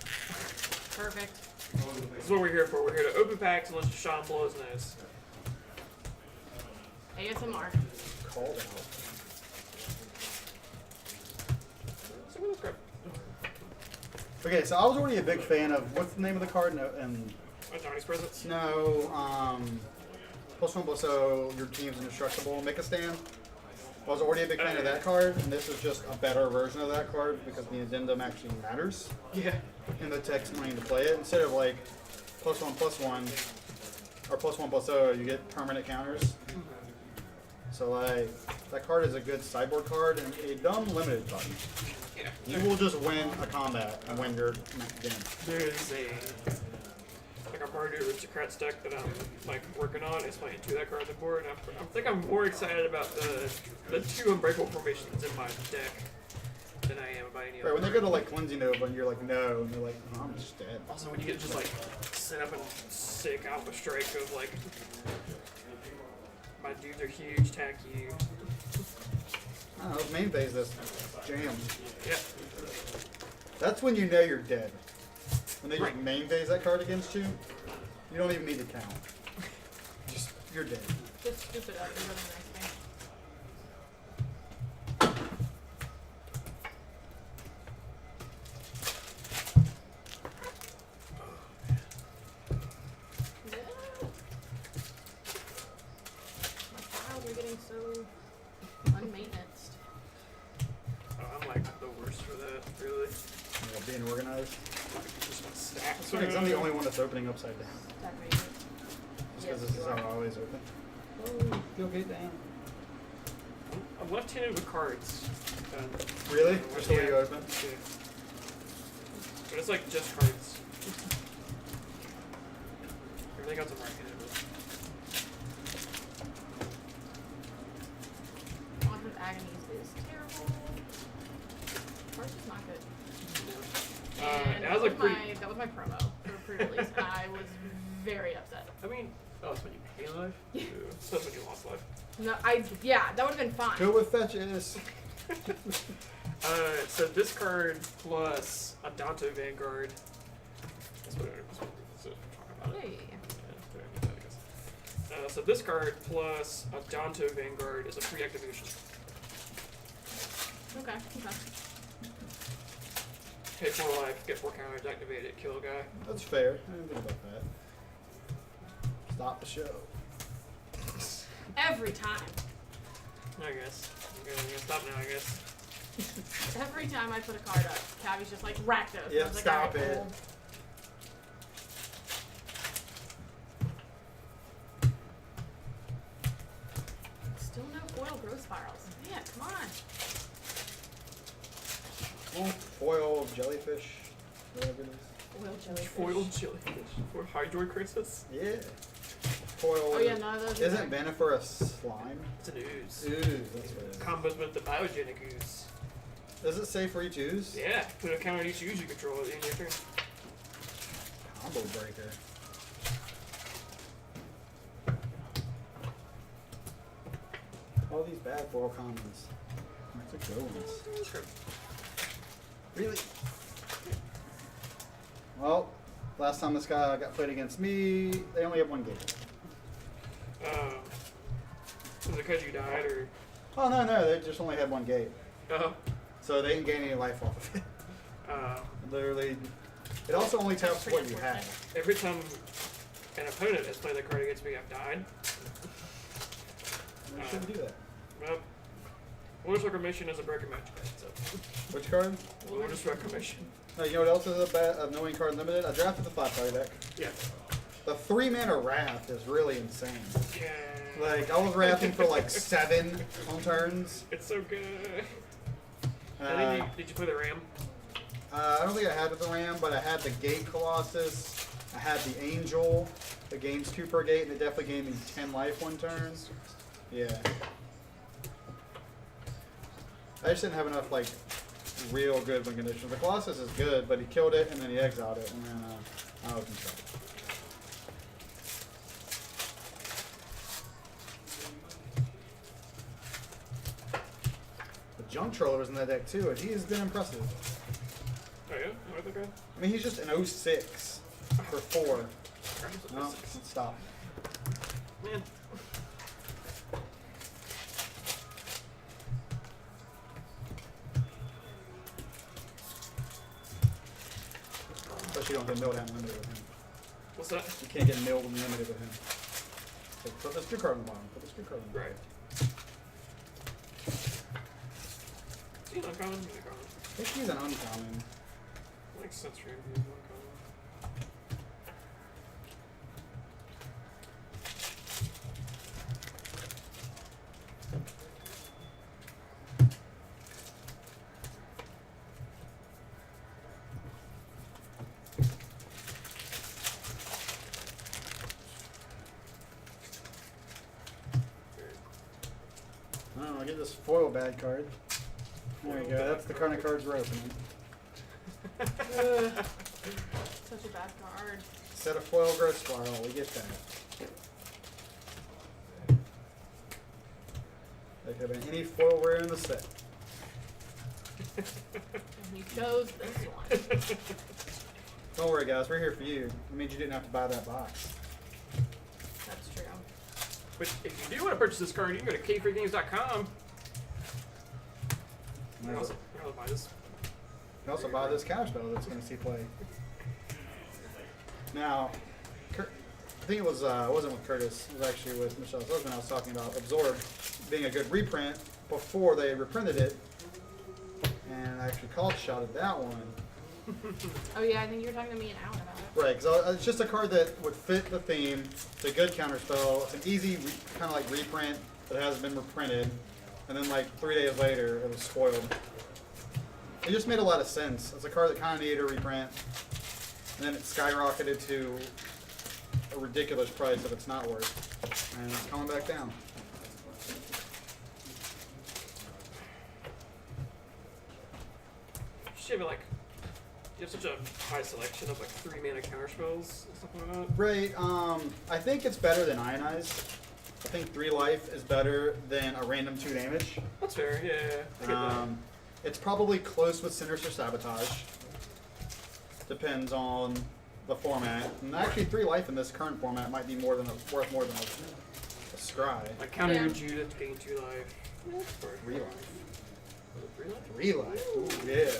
D: Perfect.
B: This is what we're here for. We're here to open packs and let Sean blow his nose.
D: ASMR.
C: Called out.
B: So let's grab
C: Okay, so I was already a big fan of what's the name of the card? No, and
B: Johnny's presents.
C: no, +1/+0, so your team's indestructible. Make a stand. I was already a big fan of that card, and this is just a better version of that card because the addendum actually matters
B: Yeah.
C: in the text wanting to play it. Instead of like +1/+1 or +1/+0, you get permanent counters. So like that card is a good sideboard card and a dumb limited card.
B: Yeah.
C: You will just win a combat and win your game.
B: There is like a Mardu Aristocrats deck that I'm like working on. It's playing 2 that card on the board. And I think I'm more excited about the 2 Unbreakable formations in my deck than I am about any
C: Right,
B: other.
C: when they go to like Cleansing Nova and you're like no, and they're like, oh, I'm just dead.
B: Also, when you get just like set up and sick Alpha Strike of like my dudes are huge, tack you.
C: Oh, main phase this. Jam.
B: Yeah.
C: That's when you know you're dead. When they just
B: Right.
C: main phase that card against you, you don't even need to count. Just, you're dead.
D: Just stupid up and really nice thing. Yeah. My files are getting so unmaintenanced.
B: I'm like the worst for that, really.
C: Being organized.
B: Just want to stack.
C: It's funny 'cause I'm the only one that's opening upside down.
D: That made it.
C: Just
D: Yes,
C: because this
D: you
C: is
D: are.
C: how I always open.
D: Oh,
C: Feel good down.
B: I'm left-handed with cards.
C: Really? Just the way you
B: Yeah.
C: open?
B: Yeah. But it's like just cards. Everything else I'm right-handed with.
D: Quantum Agonies is terrible. Cards is not good. And
B: it has like
D: that was my promo for pre-release, and I was very upset.
B: I mean, oh, it's when you pay life?
D: Yeah.
B: So that's when you lost life.
D: No, that would have been fine.
C: Go with fetches.
B: So this card plus a Danto Vanguard. That's what we're talking about.
D: Hey.
B: Yeah, I guess. So this card plus a Danto Vanguard is a free activation.
D: Okay.
B: Pay 4 life, get 4 counters, activate it, kill a guy.
C: That's fair. I didn't think about that. Stop the show.
D: Every time.
B: I guess. I'm gonna stop now, I guess.
D: Every time I put a card up, Cabby's just like Rakdos.
C: Yeah,
D: I was like,
C: stop
D: alright,
C: it.
D: cool. Still no foil growth spirals. Man, come on.
C: Oh, foil jellyfish. Whatever it is.
D: Foil jellyfish.
B: Foil jellyfish. For Hydroid Crisis.
C: Yeah. Foil.
D: Oh yeah, none of those.
C: Isn't mana for a slime?
B: It's an ooze.
C: Ooze, that's what it is.
B: Combos with the biogenic ooze.
C: Does it say for each ooze?
B: Yeah, put a counter on each ooze you control at the end of your turn.
C: Combo breaker. All these bad foil commons. That's a good ones. Really? Well, last time this guy got played against me, they only have one game.
B: Is it because you died or?
C: Oh no, they just only had one gate,
B: Uh,
C: so they didn't gain any life off of it. Literally, it also only taps what you have.
B: every time an opponent has played that card against me, I've died.
C: You shouldn't do that.
B: Well, Wilderness Reclamation is a breaker match. So,
C: Which card?
B: Wilderness Reclamation.
C: You know what else is a bad, annoying card limited? I drafted the 5-card deck.
B: Yeah.
C: The 3-mana Wrath is really insane.
B: Yeah.
C: Like, I was wrathing for like 7 on turns.
B: It's so good.
C: Uh,
B: Did you play the Ram?
C: I don't think I had the Ram, but I had the Gate Colossus. I had the Angel. The game's 2 per gate, and it definitely gave me 10 life one turn. Yeah. I just didn't have enough, like, real good win conditions. The Colossus is good, but he killed it, and then he exiled it, and then I was in trouble. The Junk Troller was in that deck, too, and he has been impressive.
B: Oh yeah? Oh, the guy?
C: I mean, he's just an 06 for 4. No, stop.
B: Man.
C: But you don't get milled out unlimited with him.
B: What's that?
C: You can't get milled unlimited with him. So put this 2 card on the bottom. Put this 2 card on the bottom.
B: Right. Is he an uncommon? He's uncommon.
C: I think he's an uncommon.
B: Makes sense for him to be an uncommon.
C: Oh, I get this foil bad card. There you go. That's the kind of cards we're opening.
D: Ugh. Such a bad card.
C: Set a foil growth spiral. We get that. They could have been any foil rare in the set.
D: And he chose this one.
C: Don't worry, guys. We're here for you. It means you didn't have to buy that box.
D: That's true.
B: But if you do want to purchase this card, you can go to kfreegames.com. You can also buy this.
C: You can also buy this counterspell that's going to see play. Now, I think it wasn't with Curtis. It was actually with Michelle's husband. I was talking about Absorb being a good reprint before they reprinted it, and I actually called shot at that one.
D: Oh yeah, I think you were talking to me and Alan about it.
C: Right, because it's just a card that would fit the theme. It's a good counterspell. It's an easy kind of like reprint that hasn't been reprinted, and then like 3 days later it was spoiled. It just made a lot of sense. It's a card that kind of needed a reprint, and then it skyrocketed to a ridiculous price that it's not worth, and it's coming back down.
B: You have like, you have such a high selection of like 3 mana counterspells and stuff like that.
C: Right. I think it's better than Ionize. I think 3 life is better than a random 2 damage.
B: That's fair. Yeah, I get that.
C: It's probably close with Sinister Sabotage. Depends on the format. And actually, 3 life in this current format might be worth more than a Scry.
B: Like counter
D: Yeah.
B: your Judith, gain 2 life. Or
C: 3 life.
B: was it 3 life?
C: 3 life. Ooh, yeah.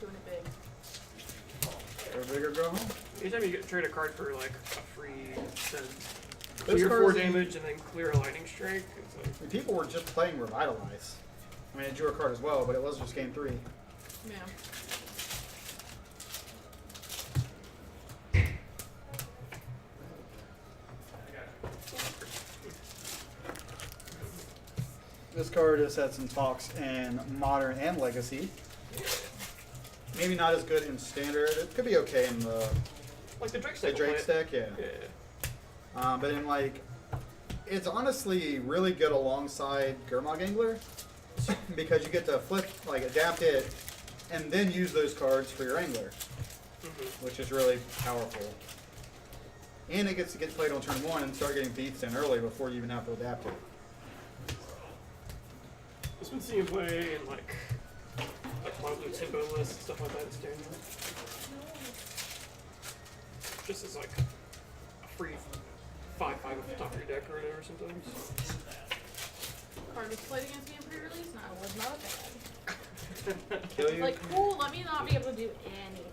D: Doing it big.
C: Go big or go home.
B: Anytime you get trade a card for like a free send,
C: Those
B: clear 4
C: cards-
B: damage and then clear a lightning strike, it's like,
C: I mean, people were just playing Revitalize. I mean, it drew a card as well, but it was just game 3.
D: Yeah.
C: This card has had some talks in Modern and Legacy. Maybe not as good in Standard. It could be okay in the
B: like the Drake
C: the
B: stack. will
C: Drake's
B: play
C: deck, yeah.
B: it. Yeah.
C: But in like, it's honestly really good alongside Gurmag Angler because you get to flip, like adapt it, and then use those cards for your Angler, which is really powerful. And it gets to get played on turn 1 and start getting beats in early before you even have to adapt it.
B: It's been seeing play in like Mono Blue Tempo lists and stuff like that in Standard. Just as like a free 5/5 off the top of your deck or whatever sometimes.
D: Card was played against me in pre-release, and I was not bad.
C: Kill you?
D: Like, cool, let me not be able to do anything.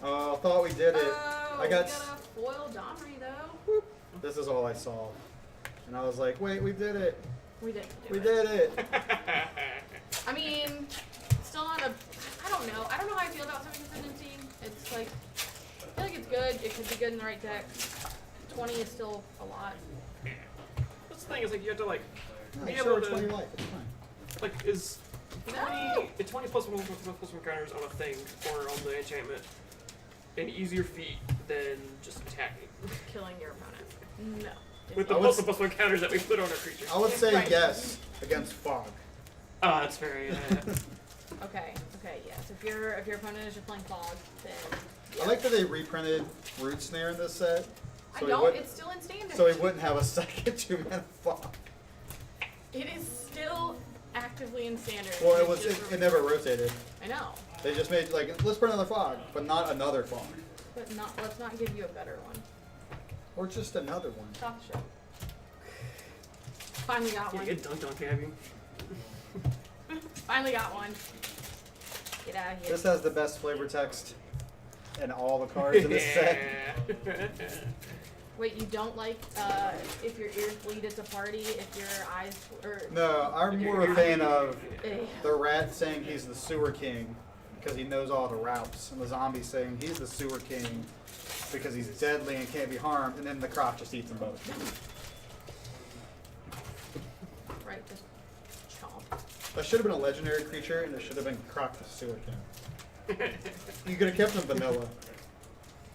C: Oh, I thought we did it.
D: Oh,
C: I got.
D: we got a foil Domri though.
C: This is all I saw, and I was like, "Wait, we did it!
D: We didn't do
C: We
D: it.
C: did it!"
D: I mean, still not a. I don't know. I don't know how I feel about semi-consistency. It's like, I feel like it's good. It could be good in the right deck. 20 is still a lot.
B: That's the thing, is like you have to like
C: No,
B: be
C: it's
B: able
C: over
B: to
C: 20 life. It's fine.
B: like is 20
D: No!
B: it's 20 plus 1 plus 1 counters on a thing or on the enchantment an easier feat than just attacking.
D: Killing your opponent. No.
B: With the
C: I
B: plus
C: would
B: 1 counters that we put on our creatures.
C: I would say
D: Right.
C: yes against Fog.
B: Oh, that's very
D: Okay. Okay. Yes. If your opponent is just playing fog, then.
C: I like that they reprinted Root Snare in this set.
D: I
C: he
D: don't.
C: wouldn't-
D: It's still in standard.
C: So he wouldn't have a second 2-mana Fog.
D: It is still actively in standard.
C: Well,
D: It's just
C: it never rotated.
D: I know,
C: They just made like, let's print another Fog, but not another Fog.
D: but not. Let's not give you a better one.
C: Or just another one.
D: Stop the show. Finally got
B: You
D: one.
B: get dunked on, Cabby.
D: Finally got one. Get out of here.
C: This has the best flavor text in all the cards in this set.
D: Wait, you don't like if your ears bleed, it's a party. If your eyes or
C: No, I'm more a fan of
D: eh,
C: the rat saying he's the sewer king because he knows all the routes, and the zombie saying he's the sewer king because he's deadly and can't be harmed, and then the croc just eats them both.
D: right, just chomp.
C: That should have been a legendary creature, and it should have been Croc the sewer king. You could have kept him vanilla.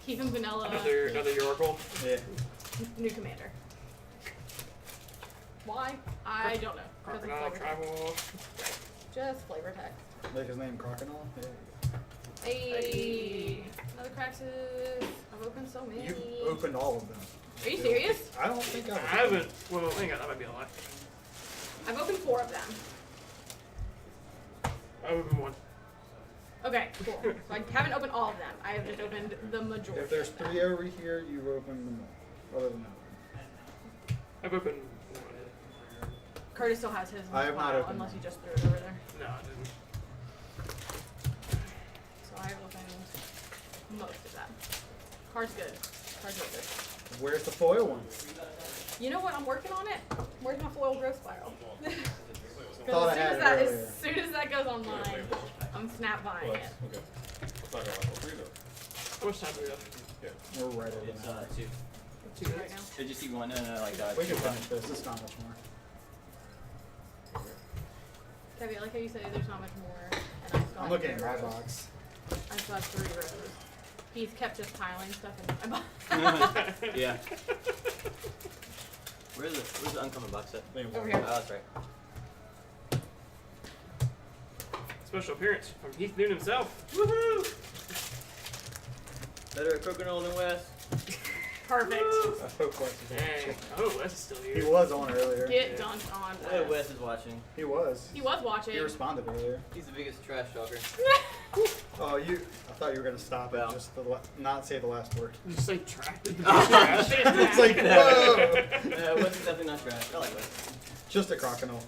D: Keep him vanilla.
B: Another Oracle.
C: Yeah.
D: New commander. Why? I don't know. 'Cause of
B: Crocodile,
D: flavor
B: Tribal.
D: text. Just flavor text.
C: Make his name Crocodile. Yeah.
D: Hey, another Craxus. I've opened so many.
C: You opened all of them.
D: Are you serious?
C: I don't think
B: I
C: I've
B: haven't. Well, hang on, that might be a lie.
D: I've opened 4 of them.
B: I opened one.
D: Okay, cool. So I haven't opened all of them. I have just opened the majority.
C: If there's
D: of them.
C: 3 over here, you've opened them all. Other than that one.
B: I've opened one.
D: Curtis still has his in
C: I
D: his
C: have not
D: file,
C: opened
D: unless
C: them.
D: you just threw it over there.
B: No, I didn't.
D: So I have opened most of them. Card's good. Card's really good.
C: Where's the foil one?
D: You know what? I'm working on it. Where's my foil growth spiral?
C: Thought I had it earlier.
D: As soon as that goes online, I'm snap buying
F: Well,
D: it.
F: okay. It's not gonna last all 3 though.
B: How much time do we have?
C: We're right over
E: It's
C: now.
E: 2.
B: 2
D: Right
B: minutes?
D: now.
E: Did you see one? No, like
C: We can finish this. It's not much more.
D: Kevin, I like how you say there's not much more, and I still
C: I'm
D: have
C: looking at
D: 3
C: my
D: rows.
C: box.
D: I still have 3 rows. He's kept just piling stuff in my box.
E: Yeah. Where's the uncommon box set?
C: Maybe
D: Over
C: one.
D: here.
E: Oh, that's right.
B: Special appearance from Heath Noon himself. Woohoo!
E: Better at Crokinole than West.
D: Perfect.
C: I hope Wes is on.
B: Dang. Oh, Wes is still here.
C: He was on earlier.
D: Get dunked on.
E: I know Wes is watching.
C: He was.
D: He was watching.
C: He responded earlier.
E: He's the biggest trash talker.
C: Oh, I thought you were gonna stop
E: Well.
C: it, just not say the last word.
B: Did you say trash? Did you say trash?
C: It's like, whoa!
E: Wes is definitely not trash. I like Wes.
C: Just a crocodile.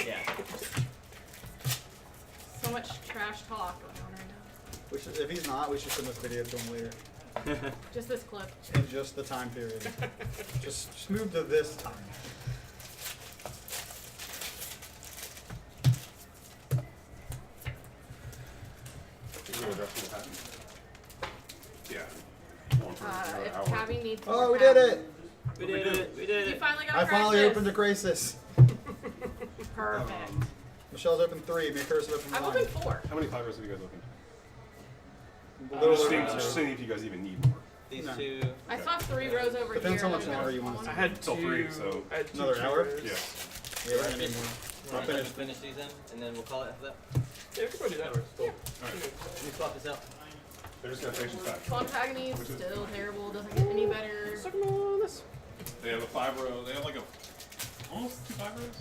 E: Yeah.
D: So much trash talk going on right now.
C: If he's not, we should send this video to him later.
D: Just this clip.
C: In just the time period. just move to this time.
F: You're gonna address the patent? Yeah. One for another
D: If
F: hour.
D: Tabby needs
C: Oh,
D: more
C: we did
D: tabs-
C: it!
E: We did it. We did
D: You
E: it.
D: finally got
C: I
D: a
C: finally
D: crisis.
C: opened a crisis.
D: Perfect.
C: Michelle's opened 3, Mikura's opened
D: I've
C: 1.
D: opened 4.
F: How many fibers have you guys opened?
C: Little
F: Just
C: over
F: seeing, just
C: two.
F: seeing if you guys even need more.
E: These
C: No.
E: 2.
D: I still have 3 rows over
C: Depends
D: here.
C: how much
D: and I've
C: longer
D: got
C: you want
D: one.
C: to
B: I had
F: Till
B: 2.
F: 3, so-
B: I had 2
C: Another hour?
B: rows.
F: Yeah.
C: Yeah, I need more. I'll finish.
E: Finish these in, and then we'll call it after that.
B: Yeah, we could probably do that.
F: Cool. Alright.
E: Let me swap this out.
F: They're just gonna finish this back.
D: Font of Agony is still terrible. Doesn't get any better.
B: Suck 'em on this.
F: They have a 5 row, they have like a, almost 2 5 rows?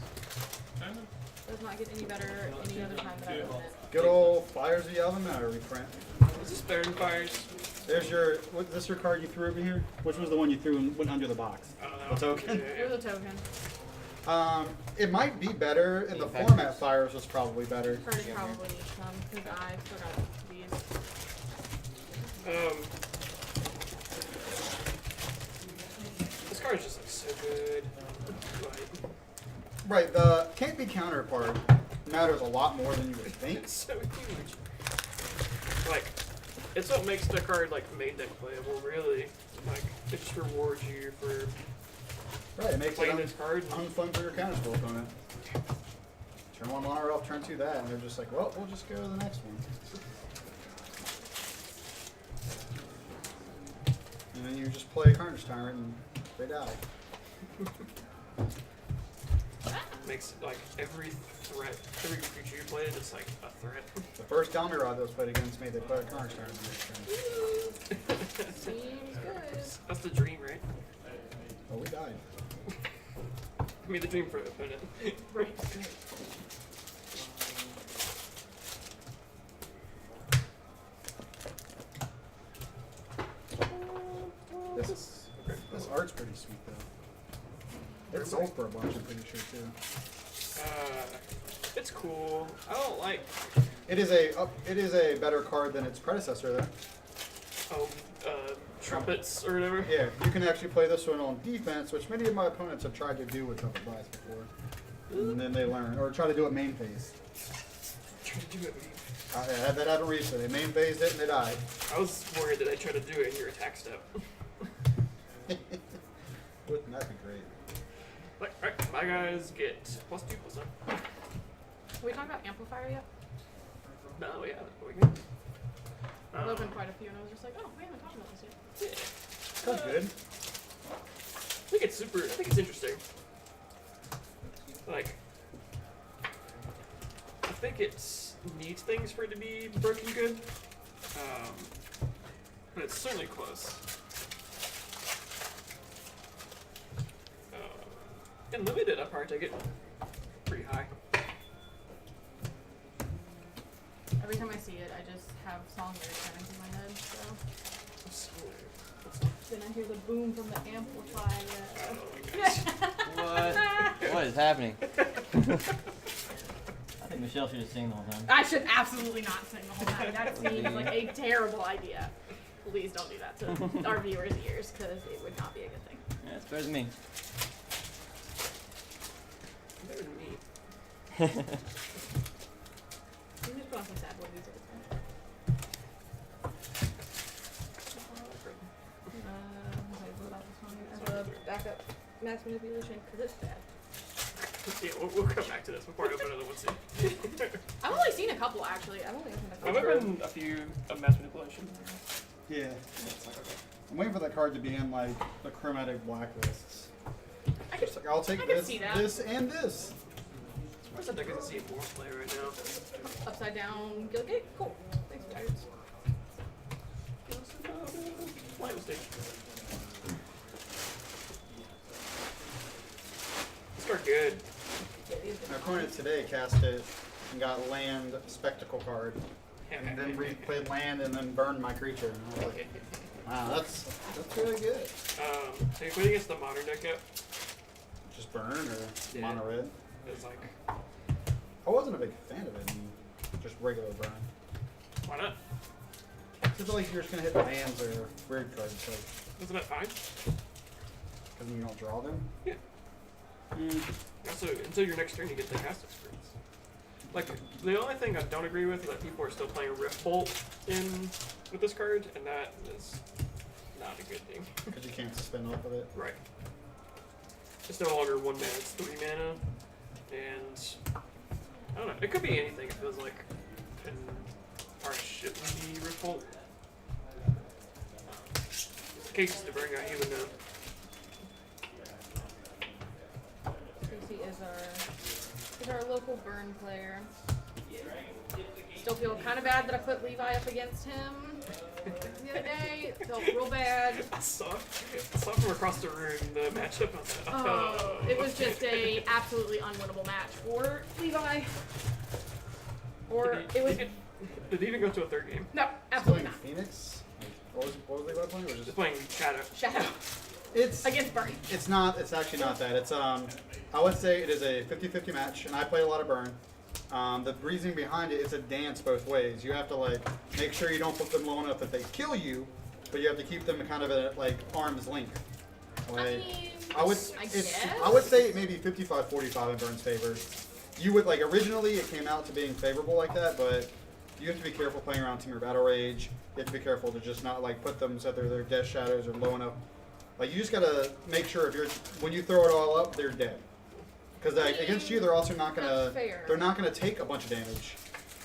F: Kind of?
D: Does not get any better any other time that I open it.
C: Good old Fires of Yavimata reprint.
B: Is this better than Fires?
C: There's your, what, this your card you threw over here? Which was the one you threw and went under the box?
B: I don't know.
C: The token?
D: Here's a token.
C: It might be better in the
E: Any
C: format.
E: factors?
C: Fires was probably better.
D: Curtis probably needs some because I still got these.
B: This card is just like so good. Like,
C: Right, the can't be counter part matters a lot more than you would think.
B: it's so huge. Like, it's what makes the card like main deck playable. Really, like it just rewards you for
C: Right, it makes it
B: playing this card.
C: unfun for your counter spell opponent. Turn 1 honor off, turn 2 that, and they're just like, well, we'll just go to the next one. And then you just play a Carnage Tyrant and they die.
B: Makes like every threat, every creature you play is just like a threat.
C: The first Galmirad that was played against me, they played a Carnage Tyrant the next turn.
D: Seems good.
B: That's the dream, right?
C: Oh, we died.
B: I mean, the dream for an opponent.
D: Right.
C: This art's pretty sweet though. It sold for a bunch, I'm pretty sure too.
B: It's cool. I don't like.
C: It is a better card than its predecessor though.
B: Oh, trumpets or whatever.
C: Yeah, you can actually play this one on defense, which many of my opponents have tried to do with Trumpet Blast before. And then they learn, or try to do it main phase.
B: Try to do it.
C: I had that out of reach, so they main phased it and they died.
B: I was worried that I tried to do it in your attack step.
C: Wouldn't that be great?
B: Like, alright, my guys get +2/+1.
D: Are we talking about Amplifier yet?
B: No, we haven't. But we can.
D: I've opened quite a few and I was just like, oh, we haven't talked about this yet.
B: Yeah.
C: That's good.
B: I think it's super. I think it's interesting. Like, I think it needs things for it to be broken good. But it's certainly close. In limited, I'd probably take it pretty high.
D: Every time I see it, I just have song lyrics running through my head. So then I hear the boom from the amplifier.
G: What is happening? I think Michelle should just sing the whole time.
D: I should absolutely not sing the whole time. That seems like a terrible idea. Please don't do that to our viewers' ears, because it would not be a good thing.
G: Yeah, it's better than me.
B: Better than me.
D: You can just put on some sad boy music. What about this one? As a backup mass manipulation, because it's bad.
B: Yeah, we'll come back to this before I open another one soon.
D: I've only seen a couple, actually. I've only opened a
B: I've
D: couple.
B: opened a few of mass manipulation.
C: Yeah. I'm waiting for that card to be in like the chromatic blacklists.
D: I could,
C: It's like, I'll take
D: I can
C: this,
D: see that.
C: this, and this.
B: Where's that deck? I can see more play right now.
D: upside down Gilgate. Cool. Thanks, Pirates.
B: Light stage. This card good.
D: Yeah, these are
C: My opponent today cast it and got land spectacle card, and then replayed land and then burned my creature. And I was like, wow, that's really good.
B: So you're playing against the modern deck yet?
C: Just burn or
B: Yeah.
C: mono red.
B: It's like,
C: I wasn't a big fan of it. Just regular burn.
B: why not?
C: Just like you're just gonna hit lands or weird cards, like
B: Isn't that fine?
C: because you don't draw them.
B: Yeah. Also, until your next turn, you get the cast experience. Like, the only thing I don't agree with is that people are still playing Rift Bolt with this card, and that is not a good thing.
C: Because you can't suspend off of it.
B: Right. It's no longer 1 mana, it's 3 mana, and I don't know, it could be anything. It feels like, and or shouldn't be Rift Bolt. Cases to bring out, you would know.
D: Tracy is our local burn player. Still feel kind of bad that I put Levi up against him the other day. Felt real bad.
B: I saw from across the room the matchup. I was like,
D: Oh, it was just a absolutely unwinnable match for Levi. Or it was
B: Did it even go to a third game?
D: no, absolutely
C: Playing
D: not.
C: Phoenix? Like, what was Levi playing? Or
B: Just
C: just
B: playing Shadow.
D: Shadow
C: it's
D: against Burn.
C: it's not. It's actually not that. It's I would say it is a 50-50 match, and I play a lot of burn. The reasoning behind it is a dance both ways. You have to like make sure you don't put them low enough that they kill you, but you have to keep them kind of at like arm's length. Like,
D: I mean,
C: I would
D: I
C: it's,
D: guess.
C: I would say maybe 55-45 in Burn's favor. You would like originally it came out to being favorable like that, but you have to be careful playing around Team or Battle Rage. You have to be careful to just not like put them so that their death shadows are low enough. Like you just gotta make sure if you're when you throw it all up, they're dead. Because like, against you, they're also not gonna
D: That's fair.
C: they're not gonna take a bunch of damage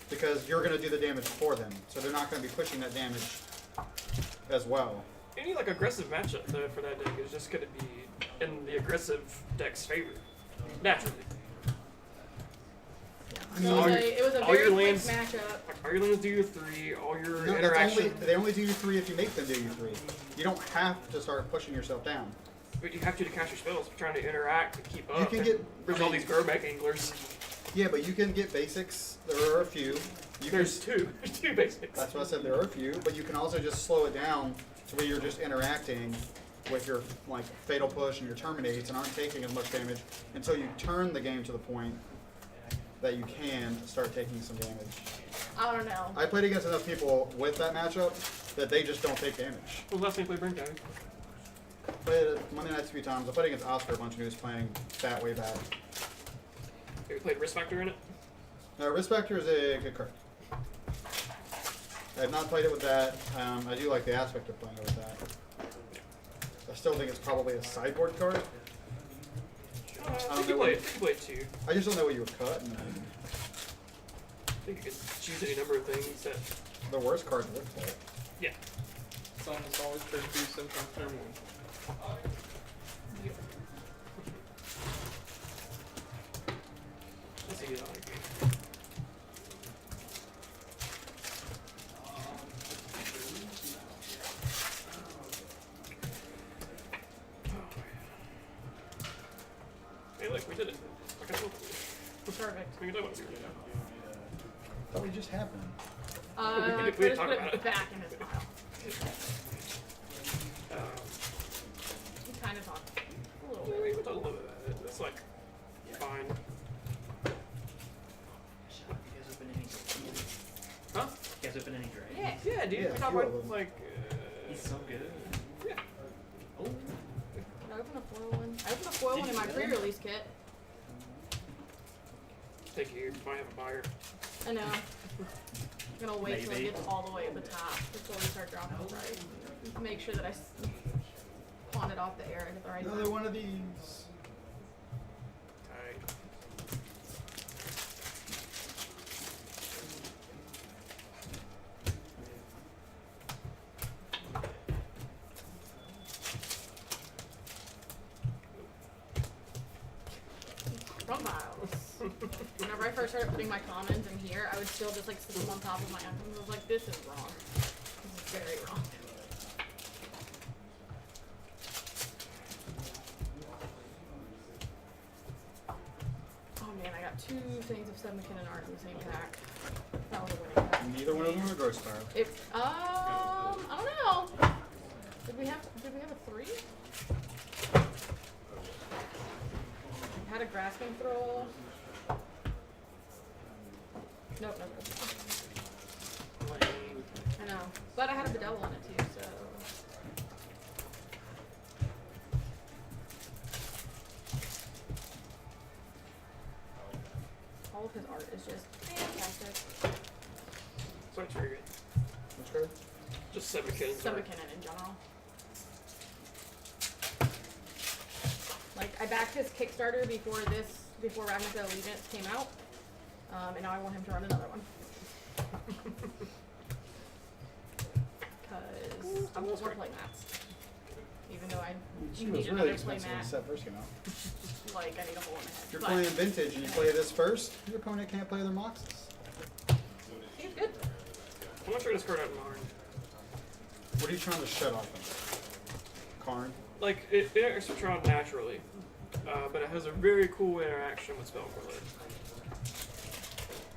C: because you're gonna do the damage for them. So they're not gonna be pushing that damage as well.
B: Any like aggressive matchup though for that deck is just gonna be in the aggressive deck's favor. Naturally.
D: So it was a
B: all
D: very
B: your
D: quick
B: lands-
D: matchup.
B: Like, all your lands do you 3, all your
C: No, that's
B: interaction.
C: they only do you 3 if you make them do you 3. You don't have to start pushing yourself down.
B: But you have to cast your spells for trying to interact and keep up.
C: You can
B: and
C: get-
B: there's all these Grobek anglers.
C: Yeah, but you can get basics. There are a few. You
B: There's
C: can,
B: two. There's 2 basics.
C: That's what I said. There are a few, but you can also just slow it down to where you're just interacting with your like fatal push and your terminates and aren't taking as much damage until you turn the game to the point that you can start taking some damage.
D: I don't know.
C: I played against enough people with that matchup that they just don't take damage.
B: When was the last time you played Burn County?
C: Played it Monday nights a few times. I played against Oscar a bunch and he was playing that way back.
B: Have you played Risk Factor in it?
C: Risk Factor is a good card. I have not played it with that. I do like the aspect of playing it with that. I still think it's probably a sideboard card.
B: I think you played 2.
C: I just don't know what you would cut. And
B: I think you could choose any number of things that.
C: the worst card to look at.
B: Yeah.
H: It's almost always turn 2, sometimes turn 1.
B: Let's see it on here.
D: Perfect.
B: We can talk about it.
C: Thought we just happened.
B: We did
D: Curtis
B: talk
D: put
B: about
D: it
B: it.
D: back in his pile.
B: Um,
D: He kind of talked a little
B: yeah,
D: bit.
B: we can talk a little bit about it. It's like fine.
E: You guys open any
B: Huh?
E: You guys open any dragons?
D: Yeah.
B: Yeah, dude.
C: Yeah,
B: we talk
C: a few
B: about
C: of them.
B: like.
E: He's so good.
B: Yeah.
E: Oh.
D: Did I open a foil one? I opened a foil one in my pre-release kit.
B: Thank you. Might have a buyer.
D: I know. I'm gonna wait till it
E: Maybe.
D: gets all the way at the top before we start dropping the price. Make sure that I pawn it off the air at the right
C: Another
D: time.
C: one of these.
B: Alright.
D: Wrong files. Whenever I first started putting my commons in here, I would still just like sit them on top of my items. I was like, this is wrong. This is very wrong. Oh man, I got 2 things of Submachine art in the same pack. That was a winning pack.
C: Neither one of them are Ghost Spiral.
D: I don't know. Did we have a 3? Had a grasping throw. Nope.
B: Lame.
D: I know. But I had a bedevil in it too, so. All of his art is just fantastic.
B: So it's very good.
C: Which card?
B: Just 7 kids.
D: Some McKinnon in general. Like, I backed his Kickstarter before Ravnica Allegiance came out. And now I want him to run another one. Because I want more play mats. Even though I
C: She
D: need
C: was
D: another
C: really
D: play
C: expensive when the
D: mat.
C: set first came out.
D: Like, I need a hole in the head.
C: If you're
D: But
C: playing Vintage and you play this first, your opponent can't play their Moxes.
D: he's good.
B: I'm not sure this card out in Modern.
C: What are you trying to shut off of? Karn?
B: Like, it interacts with Tron naturally. But it has a very cool interaction with Spellcaller.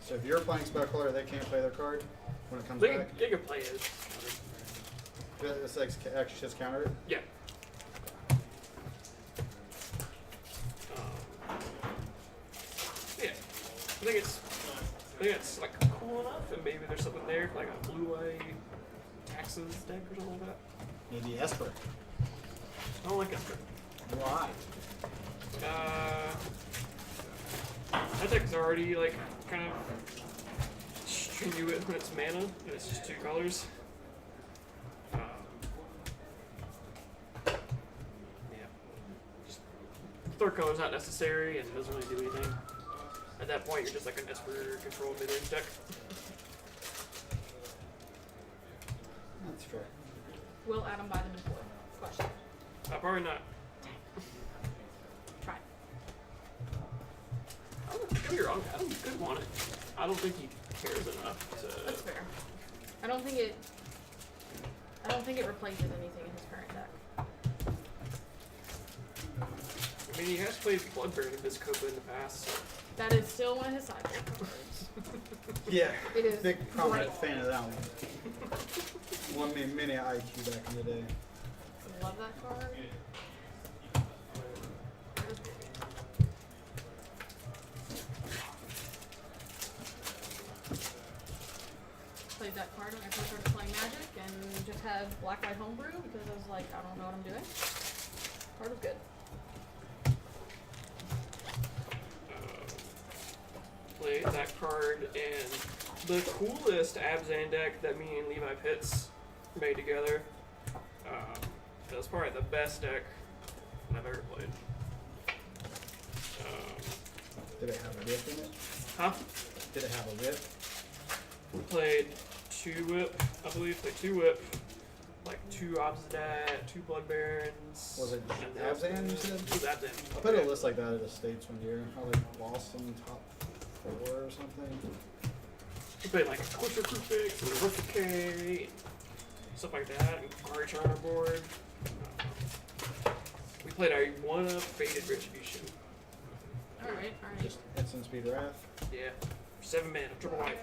C: So if you're playing Spell Color, they can't play their card when it comes
B: They
C: back?
B: can play it.
C: This actually just counter it?
B: Yeah. Yeah. I think it's like cool enough, and maybe there's something there, like a blue-eye taxes deck or something like that.
C: Maybe Esper.
B: I don't like Esper.
C: Why?
B: That deck's already like kind of strenuous when it's mana, and it's just 2 colors. Yeah. Just 3rd color's not necessary and doesn't really do anything. At that point, you're just like an Esper control mid-range deck.
C: That's fair.
D: Will Adam buy them in foil? Question.
B: Probably not.
D: Try.
B: Don't get me wrong, Adam could want it. I don't think he cares enough to.
D: That's fair. I don't think it replaces anything in his current deck.
B: I mean, he has played Bloodburn in this Copa in the past, so.
D: That is still one of his sideboard cards.
C: Yeah.
D: It is
C: Big prominent
D: great.
C: fan of that one. Won me many IQ back in the day.
D: Love that card. Played that card when I first started playing Magic and just had black-white homebrew because I was like, I don't know what I'm doing. Card was good.
B: Played that card and the coolest Abzan deck that me and Levi Pitts made together. That was probably the best deck I've ever played.
C: Did it have a whip in it?
B: Huh?
C: Did it have a whip?
B: We played 2 whip, I believe. Played 2 whip, like 2 Obsidat, 2 Blood Barons.
C: Was it
B: and that was
C: Abzan, you said?
B: It was Abzan.
C: I played a list like that at the States one year. I like lost in top 4 or something.
B: We played like a Closer Crucifix and a Rook Decay, and stuff like that, and Kari Charmer board. We played our 1-up Faded Retribution.
D: Alright.
C: Just instant speed wrath.
B: Yeah. 7 mana, triple white.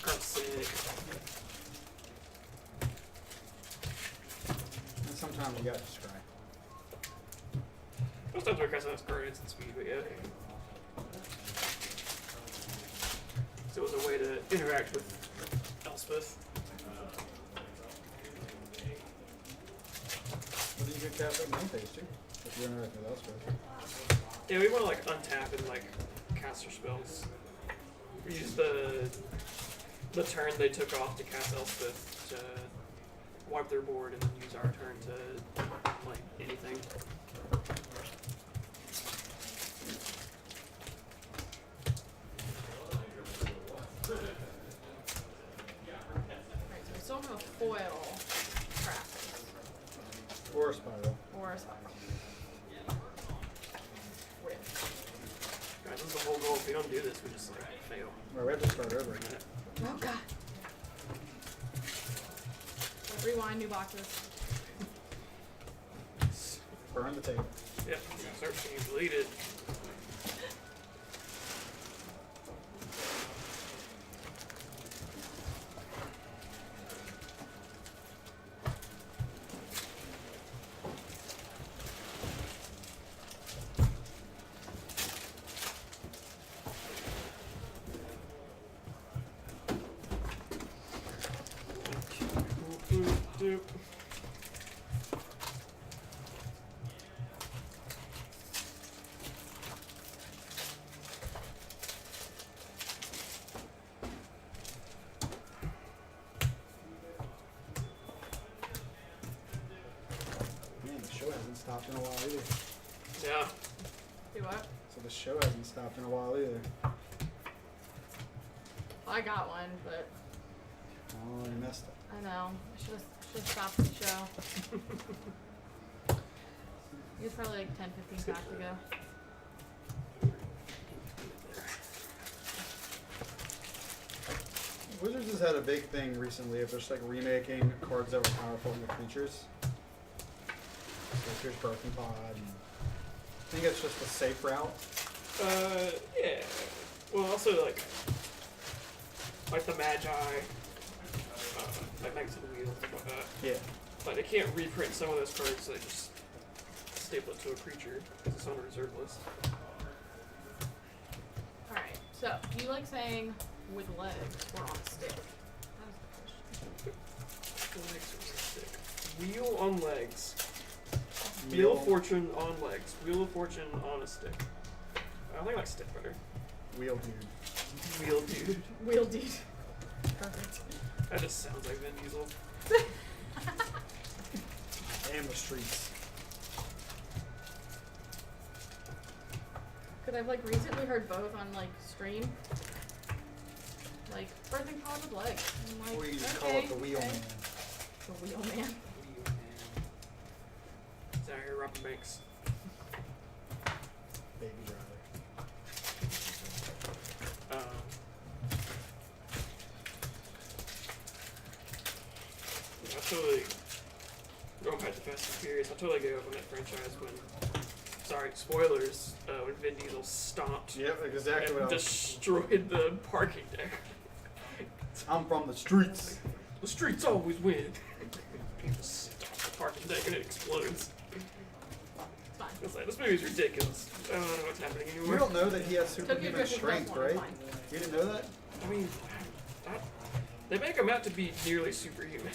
B: Card's sick.
C: And sometimes you got to scry.
B: Sometimes we're casting this card instant speed, but yeah. So it was a way to interact with Elspeth.
C: But you could cast it main phase too, if you interact with Elspeth.
B: Yeah, we want to like untap and like cast our spells. We use the turn they took off to cast Elspeth to wipe their board, and then use our turn to like anything.
D: Right, so we still have a foil Krasis.
C: Or a spiral.
D: Or a spiral. Rip.
B: Guys, this is the whole goal. If we don't do this, we just like fail.
C: Well, we have to start over.
D: Oh god. Rewind, new boxes.
C: Burn the table.
B: Yep, start being deleted. Doop.
C: Man, the show hasn't stopped in a while either.
B: Yeah.
D: Do what?
C: So the show hasn't stopped in a while either.
D: I got one, but
C: Oh, you messed up.
D: I know. I should have stopped the show. It was probably like 10, 15 packs ago.
C: Wizards has had a big thing recently of just like remaking cards that were powerful into creatures. So here's Broken Pod. And I think it's just a safe route.
B: Yeah. Well, also like the Magi, like Knights of the Wheel, stuff like that.
C: Yeah.
B: Like they can't reprint some of those cards, so they just staple it to a creature because it's on a reserve list.
D: Alright, so do you like saying with legs or on a stick? That was the question.
B: Legs are sick. Wheel on legs.
C: Wheel.
B: Wheel of Fortune on legs. Wheel of Fortune on a stick. I think I like stick better.
C: Wheel dude.
B: Wheel dude.
D: Wheel dude. Perfect.
B: That just sounds like Vin Diesel.
C: And the streets.
D: Because I've like recently heard both on like stream. Like, birthing pod with legs. I'm like,
C: Or you just
D: okay,
C: call it the wheel
D: okay.
C: man.
D: The wheel man.
B: Wheel man. Is that here, Robin Banks?
C: Baby driver.
B: I totally, going back to Fast and Furious, I totally gave up on that franchise when, sorry, spoilers, when Vin Diesel stomped
C: Yep, exactly what I
B: and
C: was.
B: destroyed the parking deck.
C: I'm from the streets.
B: The streets always win. He just stomps the parking deck and it explodes.
D: It's fine.
B: It's like, this movie's ridiculous. I don't know what's happening anymore.
C: You don't know that he has
D: Tokyo
C: superhuman
D: Drift is
C: strength,
D: plus one,
C: right?
D: it's fine.
C: You didn't know that?
B: I mean, they make him out to be nearly superhuman.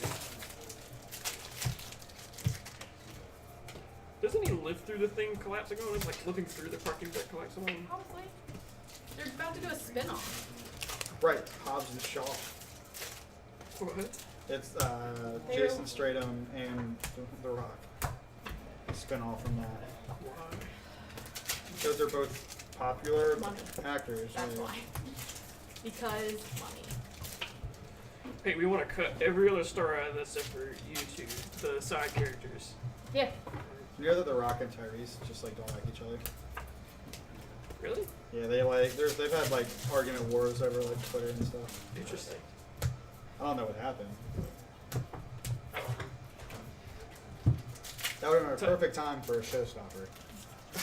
B: Doesn't he live through the thing collapsing on him? Like living through the parking deck collapsing on him?
D: Probably. They're about to do a spin-off.
C: Right, Hobbs and Shaw.
B: What?
C: It's Jason Statham and The Rock. A spin-off from that.
B: Why?
C: Because they're both popular
D: Money.
C: actors.
D: That's
C: yeah.
D: why. Because money.
B: Hey, we want to cut every other star out of this except for you two, the side characters.
D: Yeah.
C: You know that The Rock and Tyrese just like don't like each other.
B: Really?
C: Yeah, they've had like argument wars over like Twitter and stuff.
B: Interesting.
C: I don't know what happened. That would have been a perfect time for a showstopper.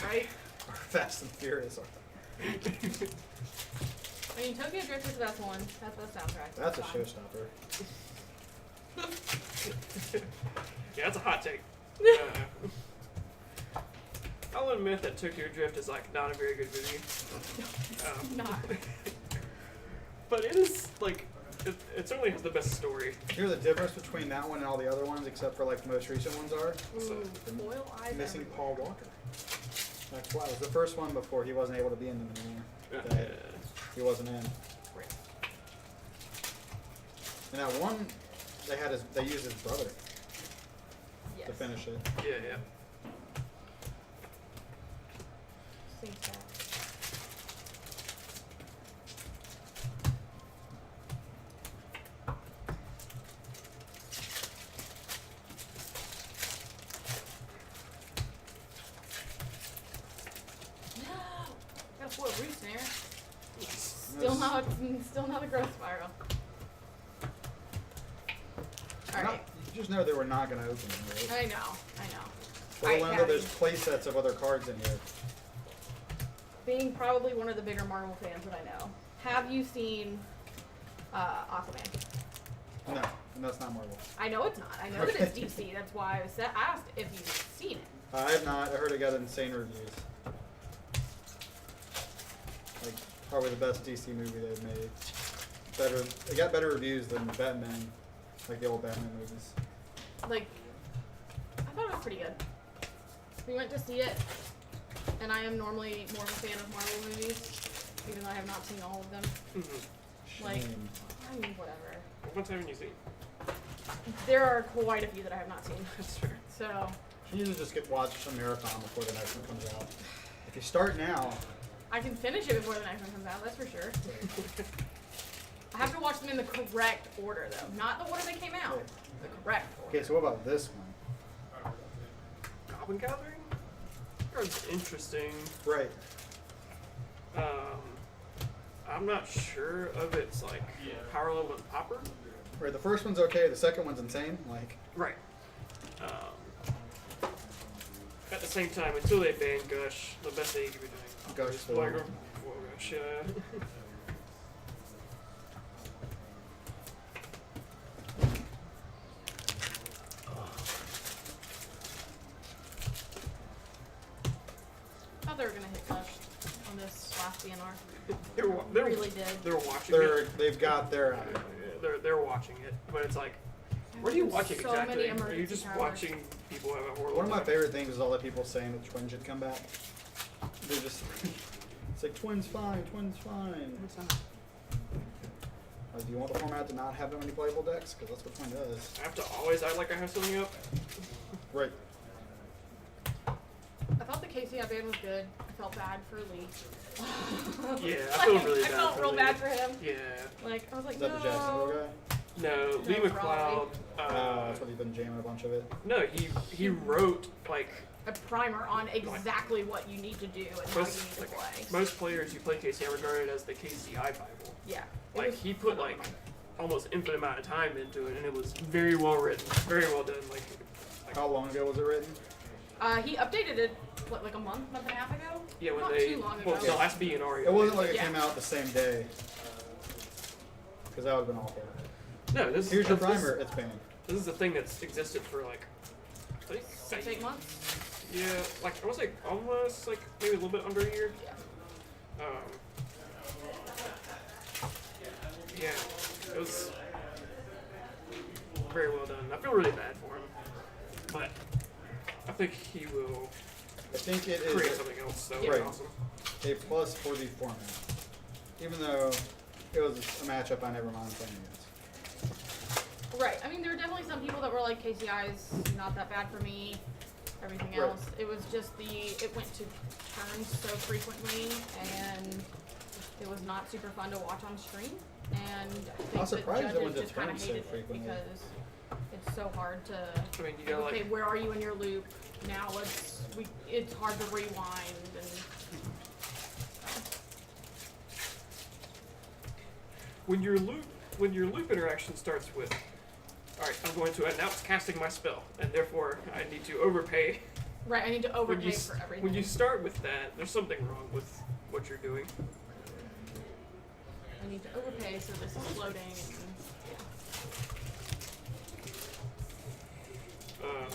D: Right?
C: Or Fast and Furious.
D: I mean, Tokyo Drift is the best one. That's the soundtrack.
C: That's a
D: fine.
C: showstopper.
B: Yeah, that's a hot take. I'll admit that Tokyo Drift is like not a very good movie.
D: Not.
B: But it is like it certainly has the best story.
C: Here's the difference between that one and all the other ones, except for like the most recent ones are
D: Ooh, foil eyes
C: missing
D: everywhere.
C: Paul Walker. That's why it was the first one before he wasn't able to be in them anymore. That he wasn't in.
B: Right.
C: And that one, they used his brother
D: Yes.
C: to finish it.
B: Yeah.
D: Think that. No! Got a foil root snare. Still not a growth spiral. Alright.
C: You just know they were not going to open them, right?
D: I know.
C: Well,
D: Alright,
C: when there's
D: Patty.
C: play sets of other cards in here.
D: Being probably one of the bigger Marvel fans that I know, have you seen Aquaman?
C: No, and that's not Marvel.
D: I know it's not. I know that it's DC. That's why I asked if you've seen it.
C: I have not. I heard it got insane reviews. Like, probably the best DC movie they've made. It got better reviews than Batman, like the old Batman movies.
D: Like, I thought it was pretty good. We went to see it, and I am normally more of a fan of Marvel movies, even though I have not seen all of them. Like,
C: Shame.
D: I mean, whatever.
B: What haven't you seen?
D: There are quite a few that I have not seen.
B: That's fair.
D: So,
C: You need to just watch some marathon before the next one comes out. If you start now,
D: I can finish it before the next one comes out, that's for sure. I have to watch them in the correct order, though. Not the order they came out.
C: Right.
D: The correct order.
C: okay. So what about this one?
B: Goblin Gathering? That's interesting.
C: Right.
B: I'm not sure of its like power level and popper.
C: Right. The first one's okay. The second one's insane. Like,
B: Right. At the same time, until they ban Gush, the best thing you could be doing
C: Gush
B: is
C: for
B: like,
C: them.
B: well, Gush, yeah.
D: I thought they were gonna hit Gush on this last DNR.
B: They're
D: Really did.
B: They're watching it.
C: they've got their.
B: They're watching it, but it's like, what are you watching
D: So
B: exactly?
D: many
B: Are you
D: emergency
B: just
D: powers.
B: watching people have a horrible
C: One of my
B: time?
C: favorite things is all the people saying that Twin should come back. They're just. It's like Twin's fine. Twin's fine.
B: What's that?
C: Do you want the format to not have that many playable decks? Because that's what Twin does.
B: I have to always act like I have something up.
C: Right.
D: I thought the KCI ban was good. I felt bad for Lee.
B: Yeah, I feel
D: Like,
B: really
D: I
B: bad
D: felt
B: for
D: real
B: Lee.
D: bad for him.
B: Yeah.
D: Like, I was like,
C: Is that
D: no.
C: the Jacksonville guy?
B: No, Lee
D: No,
B: McLeod.
C: That's what he's been jamming a bunch of it.
B: No, he wrote like
D: A primer on exactly what you need to do and how you need to play.
B: most players who play KC are regarded as the KCI Bible.
D: Yeah. It
B: Like
D: was
B: he put like almost infinite amount of time into it, and it was very well written, very well done. Like
C: How long ago was it written?
D: He updated it, what, like a month and a half ago?
B: yeah, when
D: Not
B: they
D: too long ago.
B: well, the last BNR.
C: It wasn't like it
D: Yeah.
C: came out the same day. Because that would have been awful.
B: No, this
C: Here's your
B: this-
C: primer. It's banned.
B: This is a thing that's existed for like I think
D: 6, 8 months?
B: Yeah, like I want to say almost like maybe a little bit under a year.
D: Yeah.
B: Yeah, it was very well done. I feel really bad for him, but I think he will
C: I think it
B: create
C: is
B: something else that would
C: Right.
B: be awesome.
C: a plus for the format. Even though it was a matchup I never mind playing against.
D: Right. I mean, there were definitely some people that were like, KCI's not that bad for me. Everything
C: Right.
D: else. It was just it went to turns so frequently, and it was not super fun to watch on stream. And I think
C: I'm surprised
D: that
C: it went
D: judges
C: to
D: just kind of
C: turns so
D: hated it
C: frequently.
D: because it's so hard to.
B: I mean, you gotta
D: Okay,
B: like
D: where are you in your loop? Now it's hard to rewind and.
B: when your loop interaction starts with, all right, I'm going to announce casting my spell, and therefore I need to overpay.
D: Right, I need to
B: When you
D: overpay for everything.
B: when you start with that, there's something wrong with what you're doing.
D: I need to overpay, so this is floating. And, yeah.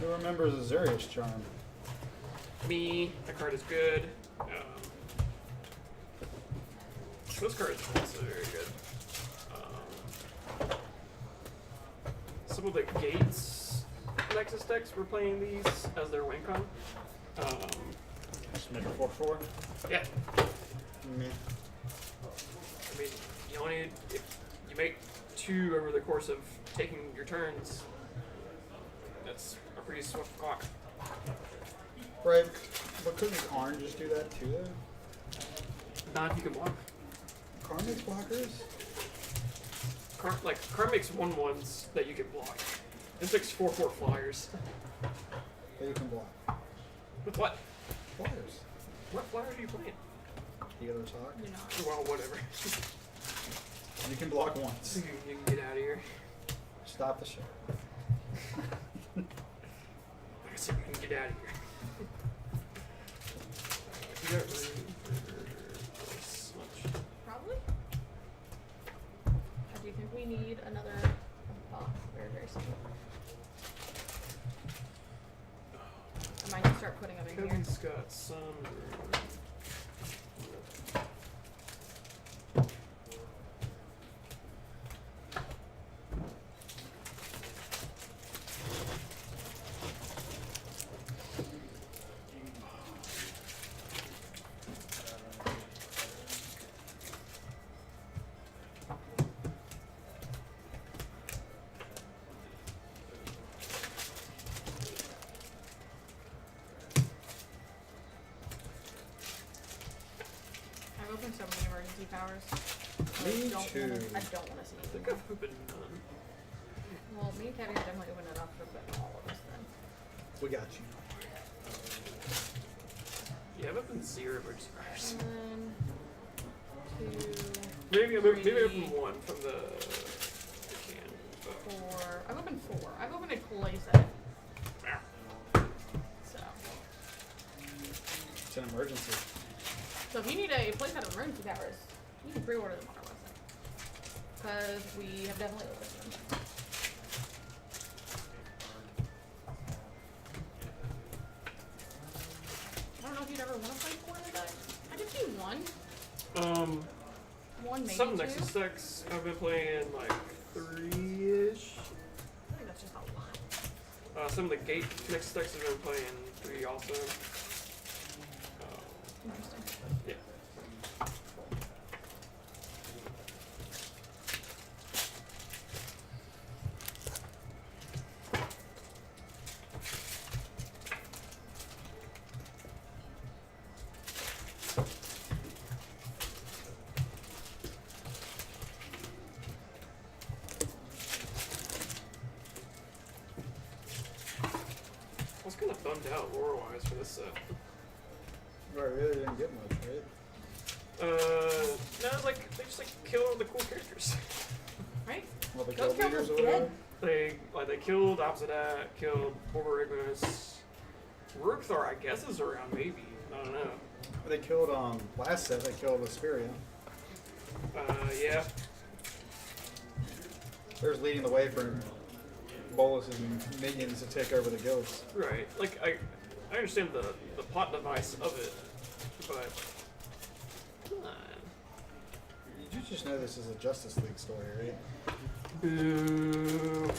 C: Who remembers Azurius Charm?
B: Me, that card is good. This card is also very good. Some of the Gates Nexus decks were playing these as their win con.
C: Just make a 4/4.
B: Yeah,
C: Meh.
B: I mean, you only need, if you make 2 over the course of taking your turns, that's a pretty swift clock.
C: Right, but couldn't Karn just do that too, though?
B: Not if you can block.
C: Karn makes blockers?
B: Karn makes 1/1s that you can block. This makes 4/4 flyers.
C: That you can block.
B: With what?
C: Flyers.
B: What flyer are you playing?
C: You gotta talk.
D: You're not.
B: Well, whatever.
C: You can block once.
B: You can get out of here.
C: Stop the show.
B: Like I said, you can get out of here. You got room for this much.
D: Probably. I do think we need another box very, very soon. I might just start putting them in here.
B: Kevin's got some room.
D: I've opened so many emergency powers.
C: Me
D: I don't
C: too.
D: Wanna, I don't want to see
B: I
D: it.
B: think I've opened none.
D: Well, me and Kevin definitely opened it up for all of us then.
C: We got you.
B: Yeah, I've opened 0 emergency powers.
D: 1, 2,
B: Maybe I opened
D: 3,
B: 1 from the can. But
D: 4. I've opened 4. I've opened a playset. So.
C: It's an emergency.
D: So if you need a playset of emergency powers, you can pre-order them on our website. Because we have definitely opened them. I don't know if you'd ever want to play 4 in a deck. I could see 1. 1, maybe
B: some
D: 2.
B: Nexus decks I've been playing like 3-ish.
D: I think that's just a lot.
B: Some of the Gate Nexus decks I've been playing 3 also.
D: Interesting.
B: Yeah. I was kind of bummed out lore-wise for this set.
C: Right, really didn't get much, right?
B: No, like they just like kill all the cool characters.
D: Right?
C: Well, the
D: Those
C: guild leaders or
D: characters
C: whatever.
B: They killed Obsidat, killed Borborygmus. Rukthar, I guess, is around maybe. I don't know.
C: They killed, last set, they killed Asperia.
B: Yeah.
C: They're just leading the way for Bolus's minions to take over the guilds.
B: Right. Like I understand the plot device of it, but come on.
C: You just know this is a Justice League story, right?
B: Boo.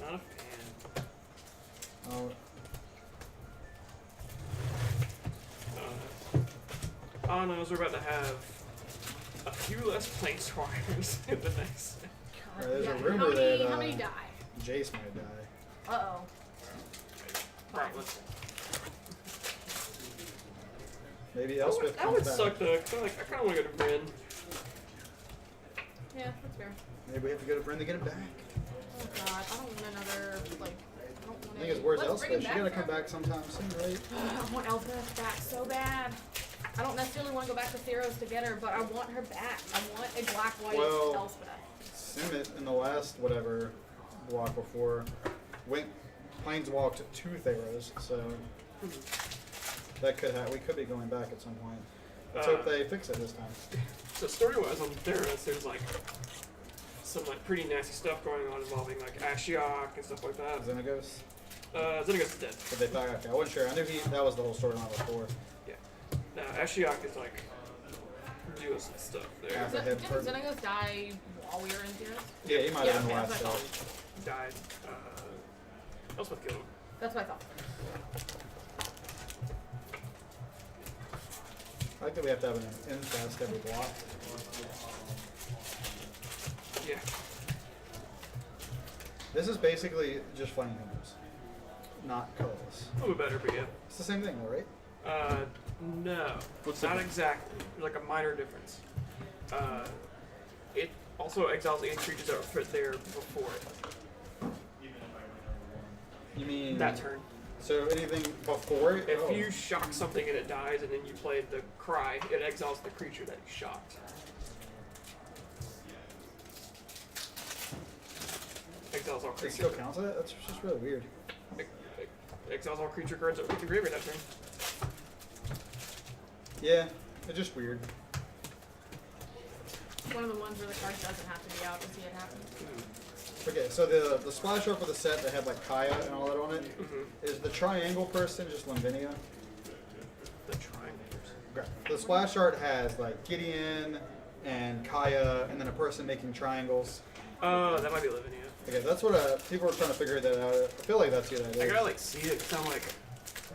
B: Not a fan.
C: Oh,
B: Oh no, we're about to have a few less planeswalkers in the next.
C: Right, there's a
D: Yeah,
C: rumor that
D: how many die?
C: Jace might die.
D: Uh-oh.
B: Probably.
C: Maybe Elspeth
B: That would
C: comes back.
B: suck though. 'Cause I kind of want to go to Bryn.
D: Yeah, that's fair.
C: Maybe we have to go to Bryn to get it back.
D: Oh god, I don't want another, like, I don't want
C: I think it's where's
D: Let's bring
C: Elspeth?
D: him
C: She's gonna
D: for-
C: come back sometime soon, right?
D: I want Elspeth back so bad. I don't necessarily want to go back to Theros to get her, but I want her back. I want a black-white
C: Well-
D: Elspeth.
C: Simmet in the last whatever block before went planeswalked to Theros, so That could happen. We could be going back at some point. Let's
B: Uh,
C: hope they fix it this time.
B: So story-wise on Theros, there's like some like pretty nasty stuff going on involving like Ashiok and stuff like that.
C: Xenagos.
B: Xenagos is dead.
C: But they thought, okay, I wasn't sure. I knew that was the whole storyline before.
B: Yeah. Now Ashiok is like doing some stuff there.
C: Yeah.
D: Didn't Xenagos die while we were in Theros?
C: Yeah, he might
D: Yeah,
C: have been the
D: okay,
C: last
D: that's
C: show.
B: Died. Elspeth killed him.
D: That's what I thought.
C: I like that we have to have an infest every block.
B: Yeah.
C: This is basically just flame hammers, not colorless.
B: A little bit better, but yeah.
C: It's the same thing though, right?
B: No.
G: What's
B: not
G: the-
B: exactly. There's like a minor difference. It also exiles any creatures that were put there before it.
C: You mean
B: That turn.
C: So anything before it?
B: If
C: Oh.
B: you shock something and it dies, and then you play the cry, it exiles the creature that you shocked. Exiles all
C: It
B: creature.
C: still counts it? That's just really weird.
B: Exiles all creature cards that were the graveyard that turn.
C: Yeah, it's just weird.
D: It's one of the ones where the card doesn't have to be out to see it happen.
C: Okay, so the splash art for the set that had like Kaya and all that on it is the triangle person just Lamvinia.
B: The triangles.
C: Okay. The splash art has like Gideon and Kaya and then a person making triangles.
B: That might be Lavinia.
C: Okay, that's what people were trying to figure that out. I feel like that's who that
B: I
C: is.
B: gotta like see it. It's kind of like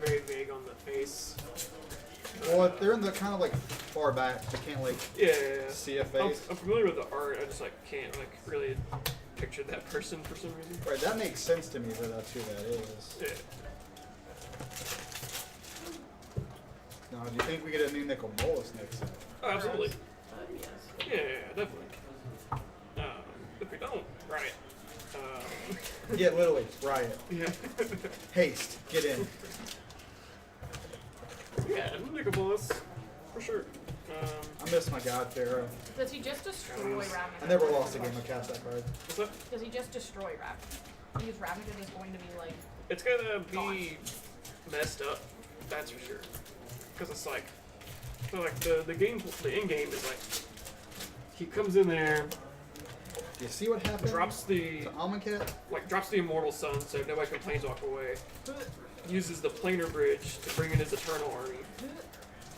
B: very vague on the face.
C: Well, they're in the kind of like far back. You can't like
B: Yeah.
C: see a
B: I'm
C: face.
B: familiar with the art. I just like can't like really picture that person for some reason.
C: Right, that makes sense to me that that's who that is.
B: Yeah.
C: Now, do you think we get a new Nicol Bolas next set?
B: Oh, absolutely.
D: Yes.
B: Yeah, definitely. If we don't, right.
C: Yeah, literally, riot.
B: Yeah.
C: Haste, get in.
B: Yeah, Nicobolus, for sure.
C: I miss my God Pharaoh.
D: Does he just destroy Ravnica?
C: I never lost a game of cast that card.
B: What's that?
D: Does he just destroy Ravnica? Because Ravnica is going to be like.
B: It's gonna be messed up, that's for sure. Because it's like, so like the end game is like, he comes in there,
C: Do you see what happened?
B: drops the
C: to Amonkhet?
B: drops the Immortal Sun so nobody can planeswalk away. Uses the Planar Bridge to bring in his Eternal Army,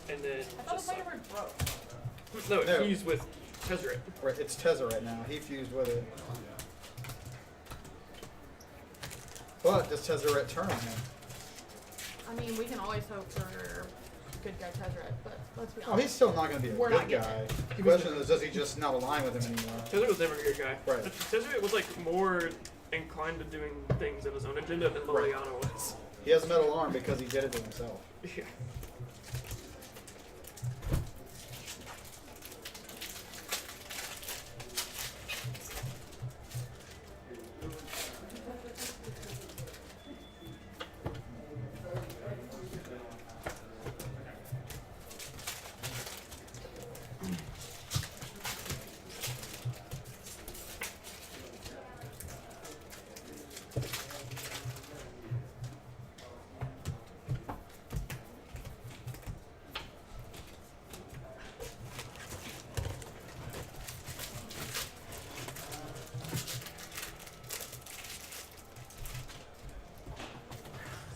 B: and then
D: I thought
B: just
D: the
B: like,
D: player broke.
B: no,
C: No.
B: it fused with Tezzeret.
C: Right, it's Tezzeret now. He fused with it. But does Tezzeret turn on him?
D: I mean, we can always hope for good guy Tezzeret, but let's be
C: Oh,
D: honest.
C: he's still not going to be a
D: We're
C: good
D: not getting
C: guy.
B: He
C: The
B: was-
C: question is, does he just not align with him anymore?
B: Tezzeret was never a good guy.
C: Right.
B: Tezzeret was like more inclined to doing things in his own agenda than
C: Right.
B: Liliana was.
C: He has a metal arm because he did it to himself.
B: Yeah.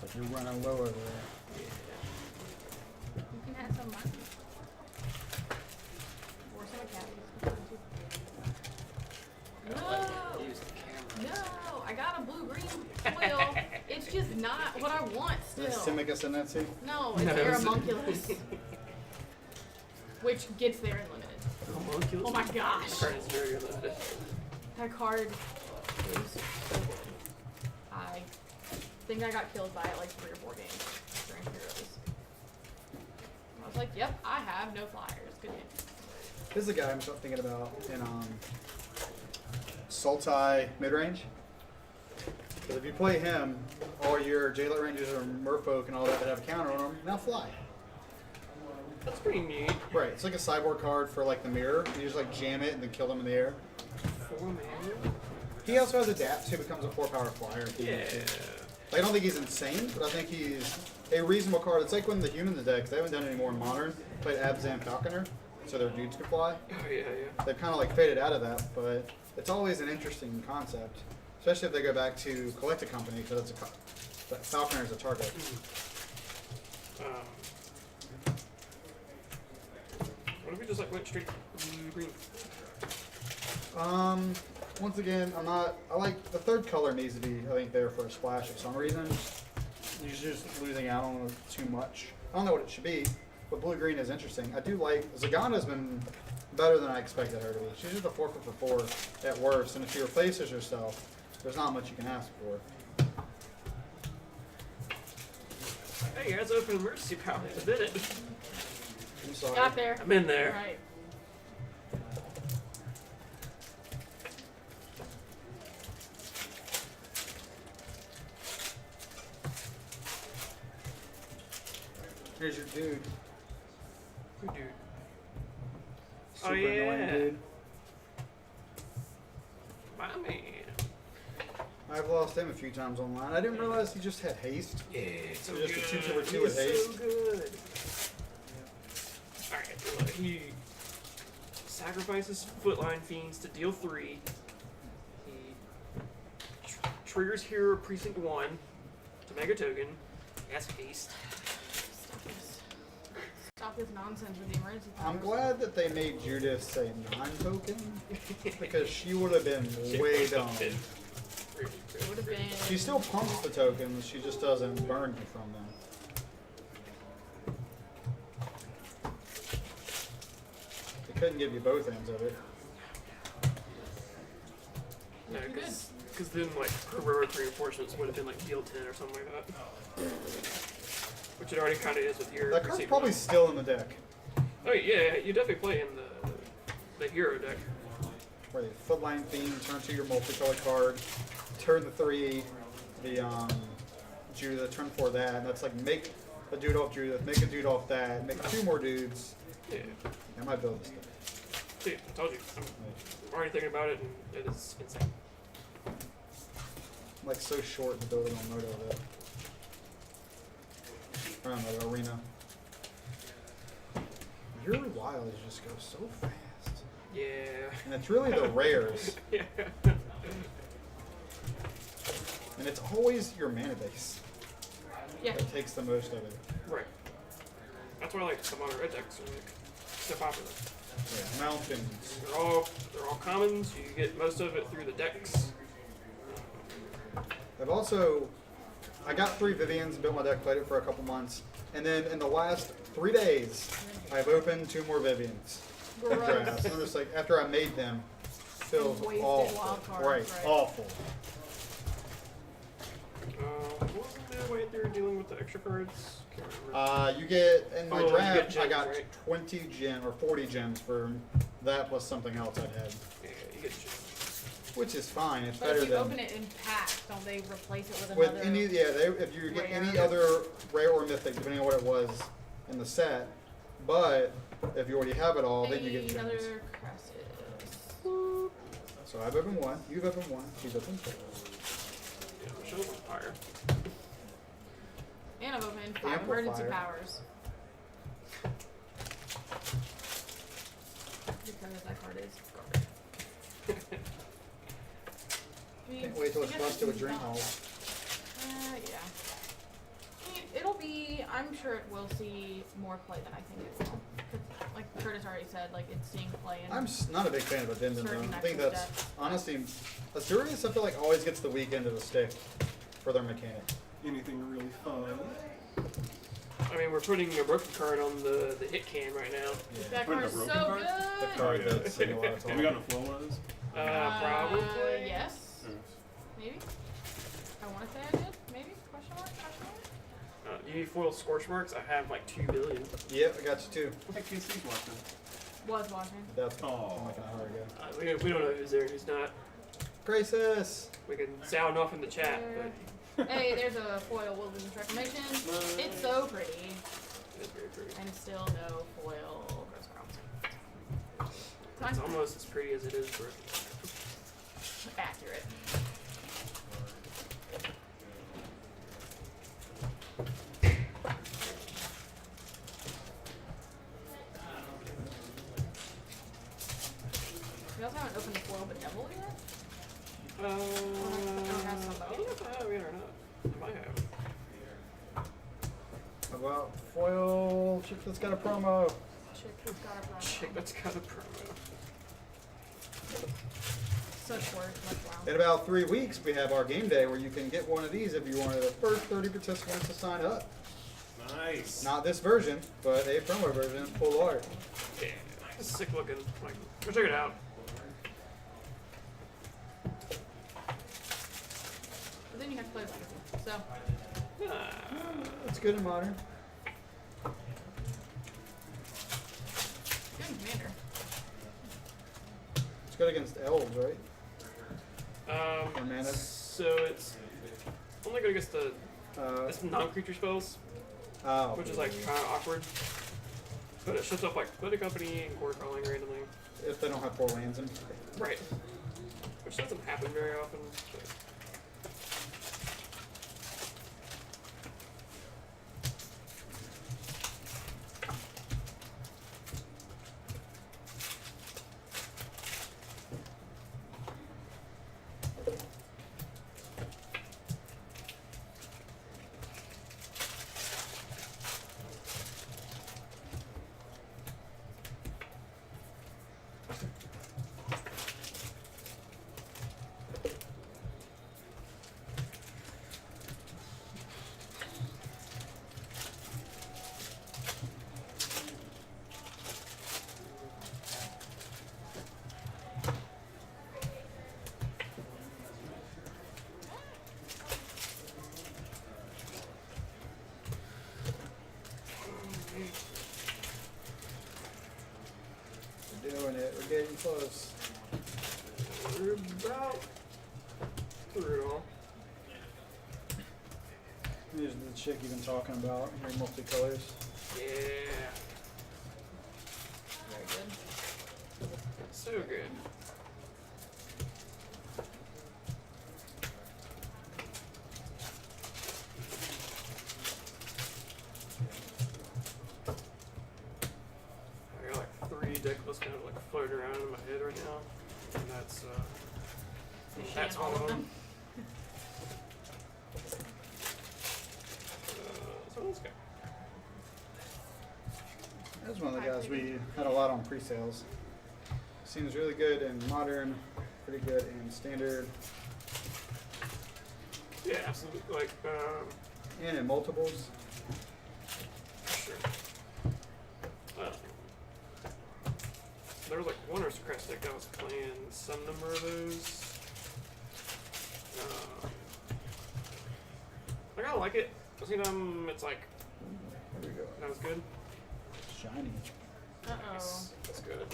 C: It's like you're running low over there.
D: You can add some money. Or some academies. No! No! I got a blue-green foil. It's just not what I want
C: Is
D: still.
C: Simic Ascendancy?
D: No, it's
B: No, it's-
D: Aeromunculus. Which gets there in limited.
B: Homunculus.
D: Oh my gosh.
B: Card is very limited.
D: That card is so good. I think I got killed by it like 3 or 4 games during Heroes. I was like, yep, I have no flyers. Good game.
C: This is a guy I'm thinking about in Sultai midrange. Because if you play him, all your Jailer Rangers or Merfolk and all that have a counter on them now fly.
B: That's pretty neat.
C: Right, it's like a cyborg card for like the mirror. You just like jam it and then kill them in the air.
B: 4 mana.
C: He also has Adapt, so he becomes a 4-power flyer. if he
B: Yeah.
C: needs to. I don't think he's insane, but I think he's a reasonable card. It's like when the humans decks, they haven't done any more in Modern, played Abzan Falconer, so their dudes could fly.
B: Oh yeah, yeah.
C: They've kind of like faded out of that, but it's always an interesting concept, especially if they go back to Collect a Company, because that Falconer is a target.
B: What if we just like went straight blue green?
C: Once again, I like the third color needs to be, I think, there for a splash for some reason. You're just losing out on it too much. I don't know what it should be, but blue green is interesting. I do like Zagana's been better than I expected her to be. She's just a 4/4 at worst, and if she replaces herself, there's not much you can ask for.
B: Hey guys, open emergency power. I did it.
C: I'm sorry.
D: Got there.
B: I'm in there.
D: Right.
C: Here's your dude.
B: Who dude?
C: Super
B: Oh, yeah.
C: annoying dude.
B: My man.
C: I've lost him a few times online. I didn't realize he just had haste.
B: Yeah, it's so
C: Just a
B: good.
C: 2/2 with
B: He's
C: haste.
B: so good. Alright, well, he sacrifices Footline Fiends to deal 3. He triggers Hero Precinct 1 to make a token. He has haste.
D: Stop this nonsense with the emergency powers.
C: I'm glad that they made Judith say non-token, because she would have been way dumb.
D: It would have been.
C: She still pumps the tokens, she just doesn't burn you from them. They couldn't give you both ends of it.
B: No, because then, like, heroic reinforcements would have been, like, deal 10 or something like that. Which it already kind of is with Hero.
C: That card's
B: Precinct
C: probably
B: 1.
C: still in the deck.
B: Oh, yeah, you definitely play in the Hero deck.
C: Where the Footline Fiend, turn to your multicolored card, turn the 3, the Judith, turn 4 that, and that's like make a dude off Judith, make a dude off that, make 2 more dudes.
B: Yeah.
C: I might build this deck.
B: See, I told you. I'm already thinking about it, and it is insane.
C: I'm like so short to build it on Moto though. Or on the arena. Your wilds just go so fast.
B: Yeah.
C: And it's really the rares.
B: Yeah.
C: And it's always your mana base
D: Yeah.
C: that takes the most of it.
B: Right. That's why, like, some other red decks are, like, so popular.
C: Yeah. Mountains.
B: They're all commons. You get most of it through the decks.
C: I got 3 Vivians, built my deck, played it for a couple months, and then in the last 3 days, I've opened 2 more Vivians. in
D: Gross.
C: drafts. And I'm just like, after I made them, feels
D: Wasted
C: awful.
D: wild cards,
C: right,
D: right.
C: awful.
B: Wasn't there a way they were dealing with the extra cards? Can't remember.
C: You get, in my
B: Oh, you
C: draft,
B: get
C: I
B: gems,
C: got
B: right?
C: 20 gems, or 40 gems for that plus something else I'd had.
B: Yeah, you get gems.
C: Which is fine, it's
D: But
C: better
D: if you
C: than...
D: open it in packs, don't they replace it with
C: With
D: another?
C: any, yeah, if you get any
D: rare?
C: other rare or mythic, depending on what it was in the set, but if you already have it all, then you get gems.
D: Another Crassus.
C: So I've opened 1, you've opened 1, she's opened 2.
B: Yeah, Michelle's on fire.
D: And I've opened 5 emergency
C: Amplifier.
D: powers. Because that card is garbage.
C: Can't wait till it's
D: I guess
C: busted with
D: it's
C: Dream
D: not-
C: Hall.
D: Yeah. I mean, it'll be. I'm sure it will see more play than I think it will. 'Cause, like Curtis already said, like it's seeing play in.
C: I'm not a big fan of Addendum though.
D: Certain
C: I think
D: extra
C: that's
D: steps.
C: honestly, Azurius I feel like always gets the weak end of the stick for their mechanic.
F: Anything really fun?
B: I mean, we're putting a broken card on the hit can right now.
D: That
F: Putting
D: card
F: a
D: is
F: broken
D: so
F: card?
C: The
D: good.
C: card
F: yeah.
C: that's seen a lot of
F: Have we gotten
C: time.
F: a flow one of those?
B: Probably.
D: Yes.
F: Yes.
D: Maybe. I want to say I did. Maybe. Question mark. Question mark.
B: You need foil scorch marks? I have like 2 billion.
C: Yep, I got you too.
F: Hey, KC's watching.
D: Was watching.
C: That's
F: Oh.
C: like an hour ago.
B: We don't know who's there and who's not.
C: Crisis!
B: We can sound off in the chat, but
D: Hey, there's a foil wilderness reclamation. It's so pretty.
B: it's very pretty.
D: And still no foil gross grounds.
B: It's almost as pretty as it is broken.
D: Accurate. We also haven't opened the foil but devil yet.
B: I
D: don't have some
B: don't know if I have yet or not. I might have.
C: How about foil chick that's got a promo?
D: Chick who's got a promo.
B: Chick that's got a promo.
D: Such words, much wow.
C: In about 3 weeks, we have our game day where you can get one of these if you're one of the first 30 participants to sign up.
F: Nice.
C: Not this version, but a promo version, full art.
B: Yeah, sick looking. Like, go check it out.
D: But then you have to play with people. So,
C: It's good in modern.
D: good in Commander.
C: It's good against elves, right? Or mana.
B: So it's only good against the it's non-creature spells,
C: Oh.
B: which is like kind of awkward. But it shuts up like Play Company and Core Calling randomly.
C: If they don't have 4 lands in.
B: Right. Which doesn't happen very often. But
C: We're doing it. We're getting close.
B: we're about through it all.
C: Here's the chick you've been talking about. Here, multicolors.
B: Yeah.
D: Very good.
B: So good. I got like 3 deck lists kind of like floating around in my head right now. And that's
D: Shane,
B: one
D: all
B: of
D: of
B: them.
D: them.
B: So let's go.
C: That's one of the guys we had a lot on pre-sales. Seems really good in modern, pretty good in standard,
B: Yeah, absolutely. Like,
C: and in multiples.
B: sure. There was like one aristocrat deck I was playing some number of those. Like I like it. You know, it's like
C: There we go.
B: that was good.
C: Shiny.
D: Uh-oh.
B: Nice. That's good.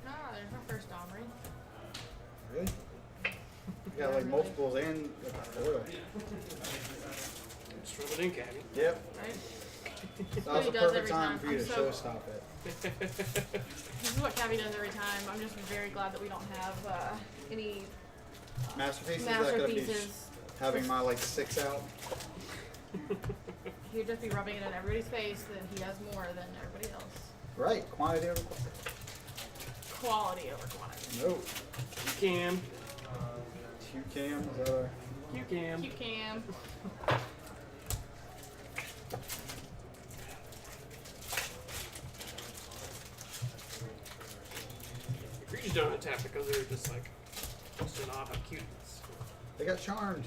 D: Ah, there's my first Omri.
C: Really? You got like multiples and Florida.
B: Just rub it in, Cabby.
C: Yep.
D: Right?
C: That
D: what
C: was
D: he
C: the
D: does
C: perfect
D: every
C: time
D: time.
C: for you
D: I'm
C: to
D: so-
C: show stop it.
D: This is what Cabby does every time. I'm just very glad that we don't have any
C: Masterpieces that could be
D: masterpieces.
C: having my like 6 out.
D: He would just be rubbing it in everybody's face that he has more than everybody else.
C: Right. Quantity over
D: Quality over quantity.
C: No.
B: You can.
C: Two cams. Is that a
B: You can.
D: You can.
B: Creatures don't attack because they're just like just in awe of cuteness.
C: They got charmed.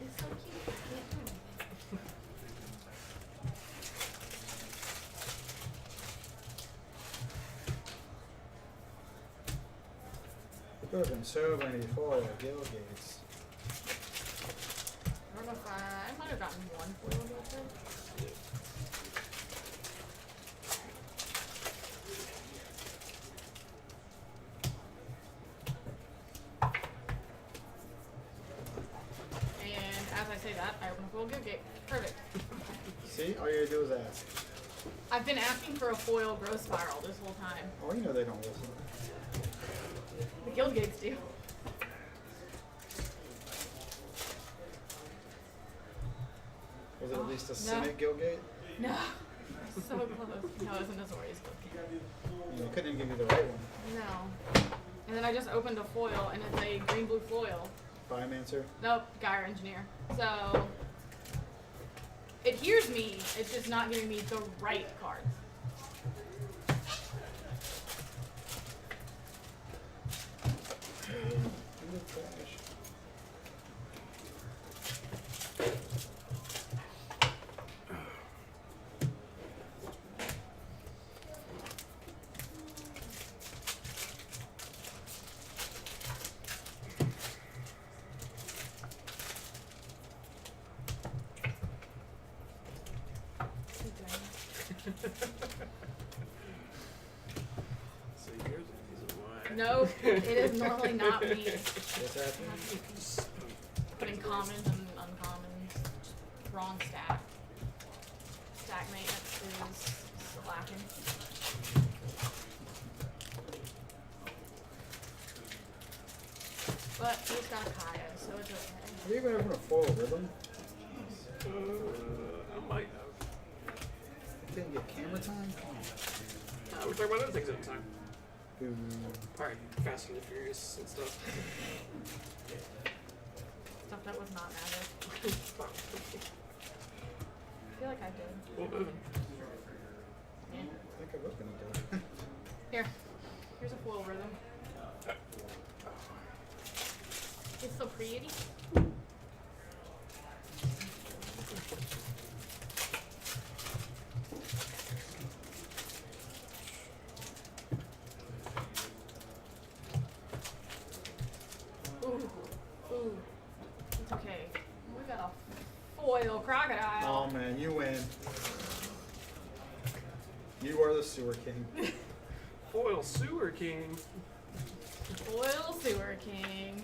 D: He's so cute. I can't do anything.
C: Could have been so many foil Gil Gates.
D: I don't know if I might have gotten one foil about that.
C: you do is ask.
D: I've been asking for a foil growth spiral this whole time.
C: Oh, you know they don't listen.
D: The guild gates do.
C: Was it at least a
D: no.
C: Senate Guildgate?
D: No. So close. No, it was an Azorius guild gate.
C: You couldn't even give you the right one.
D: No. And then I just opened a foil, and it's a green-blue foil.
C: Biomancer.
D: Nope, Gyre Engineer. So it hears me. It's just not giving me the right cards.
B: So here's a piece of wine.
D: No, it is normally not me.
C: What's happening?
D: Putting commons and uncommons. Wrong stack. Stack maintenance is lacking. But he's got a Kaya, so it's okay.
C: Have you ever opened a foil rhythm?
B: I might have.
C: Didn't get camera time?
B: We're talking about other things at the time.
C: Boo.
B: Probably Fast and the Furious and stuff.
D: Stuff that was not magic. I feel like I did.
B: Well, moving.
D: Yeah.
C: I think I've opened it.
D: Here. Here's a foil rhythm. It's so pretty. Ooh. Ooh. It's okay. We got a foil crocodile.
C: Oh man, you win. You are the sewer king.
B: Foil Sewer King.
D: Foil sewer king.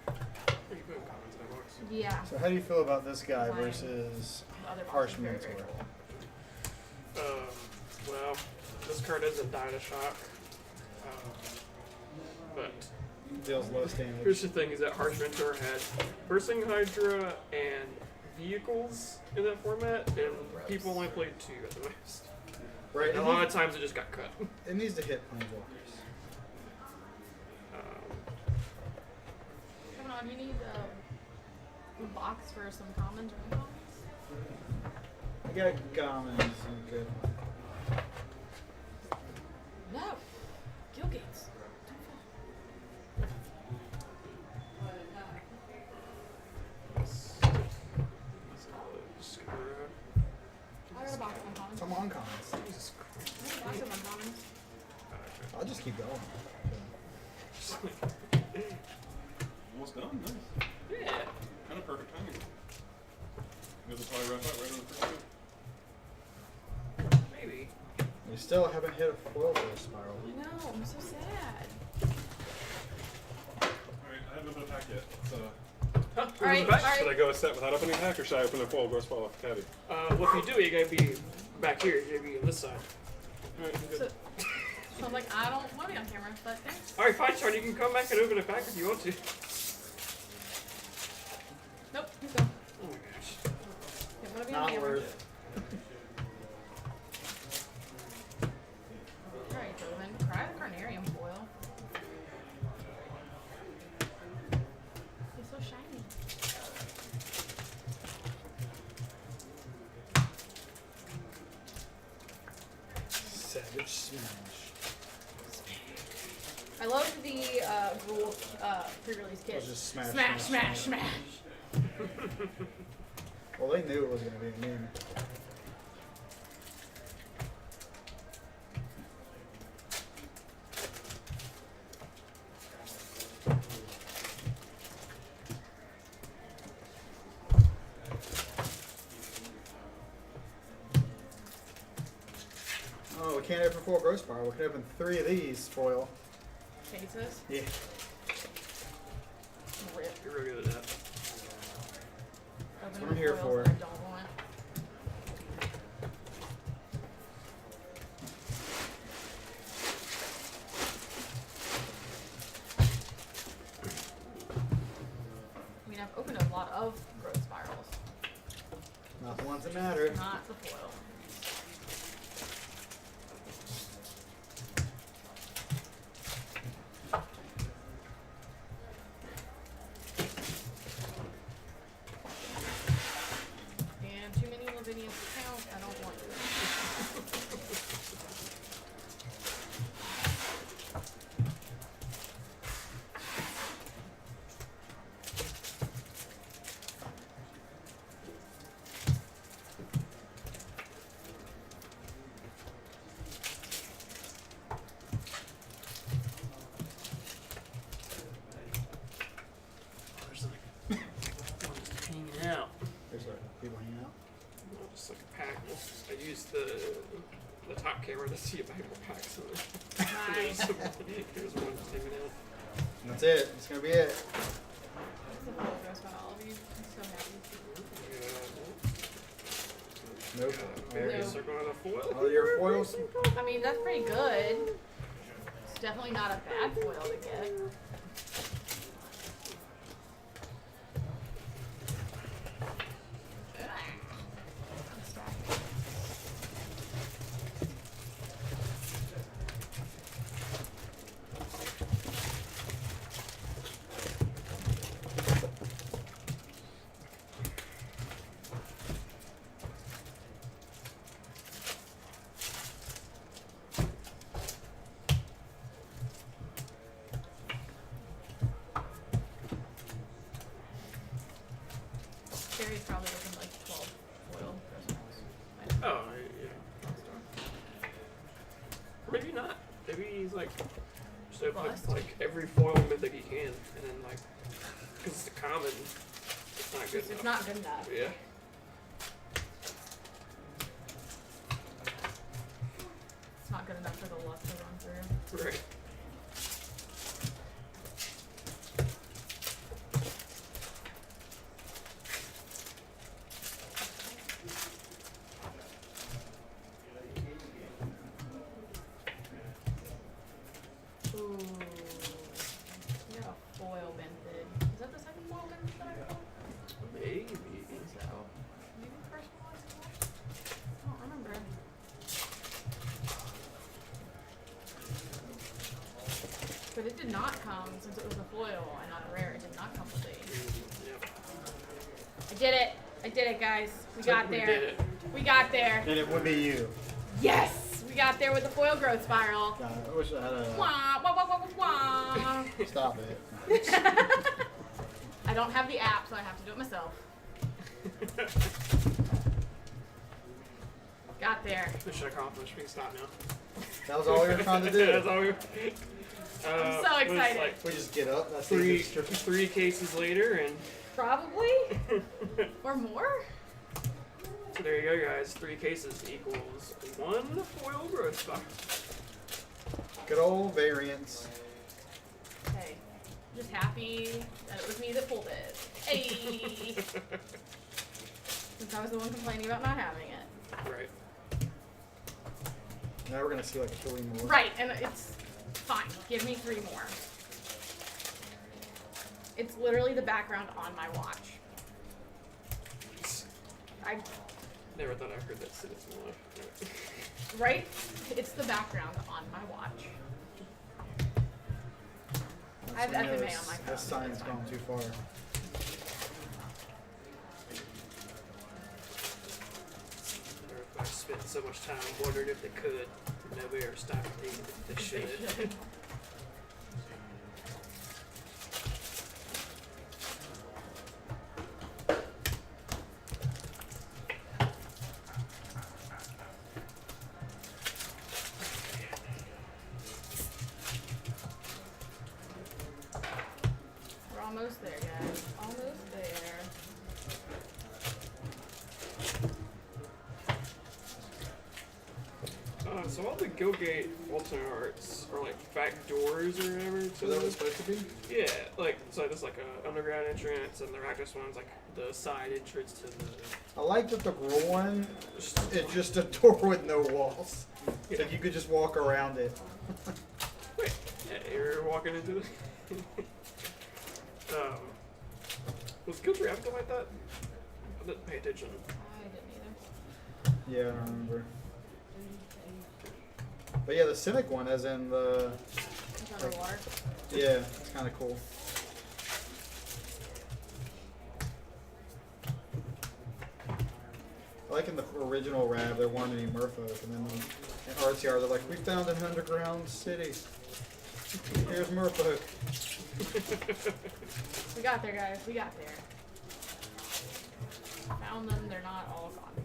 B: Are you putting comments in that box?
D: Yeah.
C: So how do you feel about this guy
D: Fine.
C: versus
D: The other box
C: Harsh
D: is very,
C: Mentor?
D: very cool.
B: Well, this card isn't Dyna Shock. But
C: Deals less damage.
B: here's the thing: is that Harsh Mentor had Bursting Hydra and vehicles in that format, and people only played 2 at the most.
C: Right.
B: And a lot of times it just got cut.
C: It needs to hit planeswalkers.
D: Come on, you need a box for some commons or uncommons?
C: I got Gammons and good.
D: No. Guild gates. I got a box of uncommons.
C: Some uncommons.
B: Jesus Christ.
D: I got a box of uncommons.
C: I'll just keep going.
F: Almost done. Nice.
B: Yeah.
F: Kind of perfect timing. You guys will probably wrap up right on the first two.
B: Maybe.
C: We still haven't hit a foil for a spiral.
D: I know, I'm so sad.
F: Alright, I haven't opened a pack yet. So,
B: Huh?
D: Alright,
B: Back?
D: alright.
F: should I go a set without opening a pack, or should I open a full gross ball off the caddy?
B: Well, if you do, you gotta be back here. You gotta be on this side. Alright,
D: So,
B: good.
D: so I'm like, I don't want to be on camera, but thanks.
B: Alright, fine, Sean. You can come back and open a pack if you want to.
D: Nope, he's gone.
B: Oh my gosh.
D: Didn't want to be on
C: Not
D: camera.
C: worth.
D: Alright, Joven. Cry the Carnarium foil. He's so shiny.
C: Savage Smash.
D: I love the Gruul pre-release kit.
C: It's just smash,
D: Smash,
C: smash,
D: smash,
C: smash.
D: smash.
C: Well, they knew it was going to be a meme. candidate for foil growth spiral. We could open 3 of these foil.
D: Cases.
C: Yeah.
D: Rip.
B: You're real good at that.
C: That's what I'm here for.
D: I don't want. I mean, I've opened a lot of growth spirals,
C: Not the ones that matter.
D: not the foil. And too many Lavinians to count. I don't want to.
B: There's like one just hanging out.
C: There's people hanging out.
B: Well, just like a pack. I used the top camera to see if I had more packs in there.
D: Nice.
B: There's one just hanging out.
C: And that's it. That's gonna be it.
D: It's a foil growth spiral. I'll be so happy.
C: Nope.
B: Berries
D: No.
B: are going to foil.
C: All your foils.
D: I mean, that's pretty good. It's definitely not a bad foil to get. Carrie's probably looking like 12 foil crystals.
B: Oh, yeah. Or maybe not. Maybe he's like just open
D: Bust.
B: like every foil mythic he can, and then like because it's a common, it's not good
D: It's
B: enough.
D: not good enough.
B: Yeah.
D: It's not good enough for the luck to run through.
B: Right.
D: Ooh. We got a foil minted. Is that the second foil minted that I got?
B: Maybe.
D: I think so. Maybe the first one was as well? I don't remember. But it did not come, since it was a foil and not a rare, it did not come with these.
B: Yep.
D: I did it! I did it, guys. We got
B: We
D: there.
B: did it.
D: We got there.
C: And it would be you.
D: Yes! We got there with the foil growth spiral.
C: God, I wish I had a.
D: Wah, wah, wah, wah, wah, wah.
C: Stop it.
D: I don't have the app, so I have to do it myself. Got there.
B: Mission accomplished. We can stop now.
C: That was all we were trying to do.
B: That's all we were.
D: I'm so
B: it was
D: excited.
B: Like
C: We just get up. That's
B: three,
C: the easiest.
B: three cases later, and
D: Probably? Or more?
B: so there you go, guys. 3 cases equals 1 foil growth spot.
C: Good old variance.
D: Hey, just happy that it was me that pulled it. Hey! Since I was the one complaining about not having it.
B: Right.
C: Now we're gonna see like 3 more.
D: Right, and it's fine. Give me 3 more. It's literally the background on my watch. I
B: Never thought I heard that sentence in my life.
D: right? It's the background on my watch. I have
C: That's when you know
D: FMA on my phone.
C: This sign's gone too far.
B: I spent so much time wondering if they could. Nobody ever stopped thinking that they should.
D: We're almost there, guys. Almost there.
B: So all the Guildgate alternate arts are like back doors or whatever.
C: Is that what it's supposed to be?
B: Yeah, like so there's like a underground entrance, and the Rakdos one's like the side entrance to the.
C: I like that the Gruul one is just a door with no walls.
B: Yeah.
C: So you could just walk around it.
B: Wait, yeah, you're walking into the. Was Guild Ravnica like that? I didn't pay attention.
D: I didn't either.
C: Yeah, I don't remember. But yeah, the Cynic one, as in the.
D: It's underwater.
C: Yeah, it's kind of cool. I like in the original Rav, there weren't any merfolk, and then in RTR, they're like, we found an underground city. Here's merfolk.
D: We got there, guys. We got there. Found them. They're not all gone.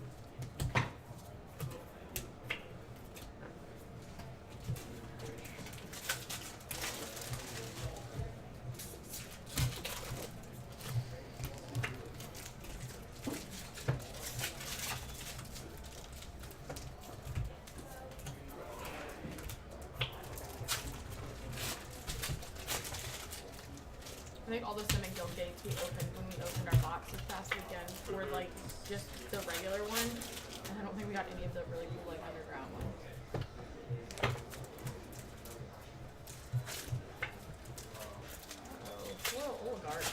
D: I think all the Summit Guild gates we opened when we opened our box this past weekend were like just the regular one, and I don't think we got any of the really cool like underground ones. Whoa, Oligard.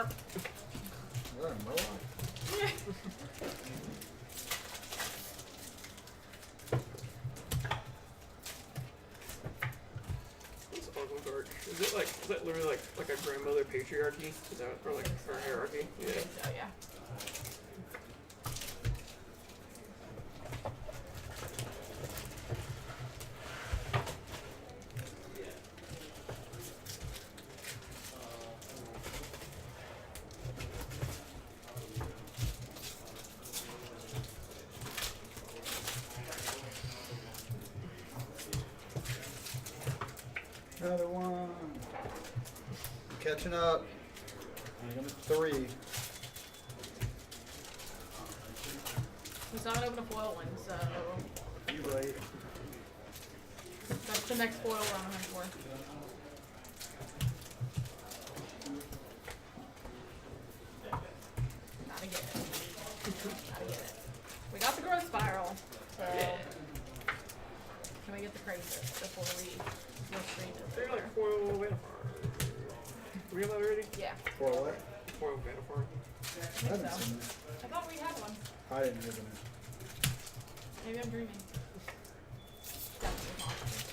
C: Is that a Murloc?
B: What's Oligard? Is that literally like a grandmother patriarchy? Is that or like or hierarchy?
D: I
B: Yeah.
D: think so, yeah.
C: Another one. Catching up. I'm at 3.
D: We still haven't opened a foil one, so
C: You right.
D: that's the next foil we're on the hunt for. Gotta get it. Gotta get it. We got the growth spiral, so can we get the crisis before we stream
B: They're
D: this?
B: like foil Vanafarm. We have that already?
D: Yeah,
C: For what?
B: Foil Vanafarm.
D: I
C: I
D: think
C: haven't
D: so.
C: seen that.
D: I thought we had one.
C: I didn't open it.
D: Maybe I'm dreaming. Definitely possible.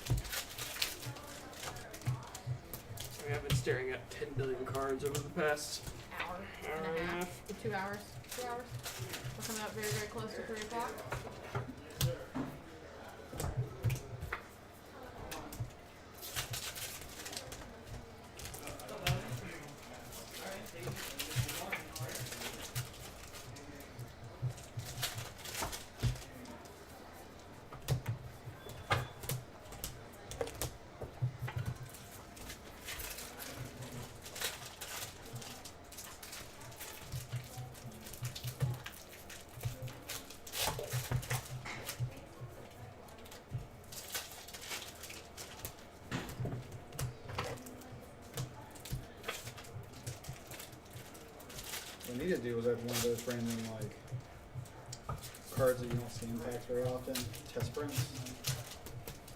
B: We have been staring at 10 billion cards over the past
D: Hour
B: hour
D: and a half. 2 hours. 2 hours. We're coming up very, very close to 3 o'clock.
C: What I need to do is have one of those random like cards that you don't see in packs very often. Test prints.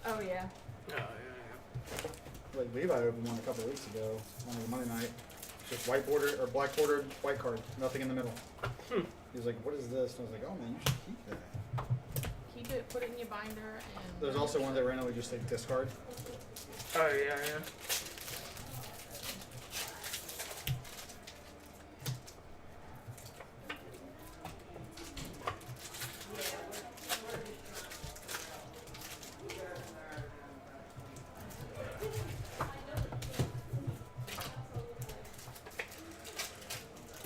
D: Oh yeah.
B: Oh, yeah.
C: Like Levi opened one a couple weeks ago on a Monday night. Just white bordered or black bordered white card, nothing in the middle.
B: Hmm.
C: He was like, "What is this?" And I was like, "Oh man, you should keep that."
D: Keep it, put it in your binder, and
C: There's also one that randomly just like discard.
B: Oh, yeah, yeah.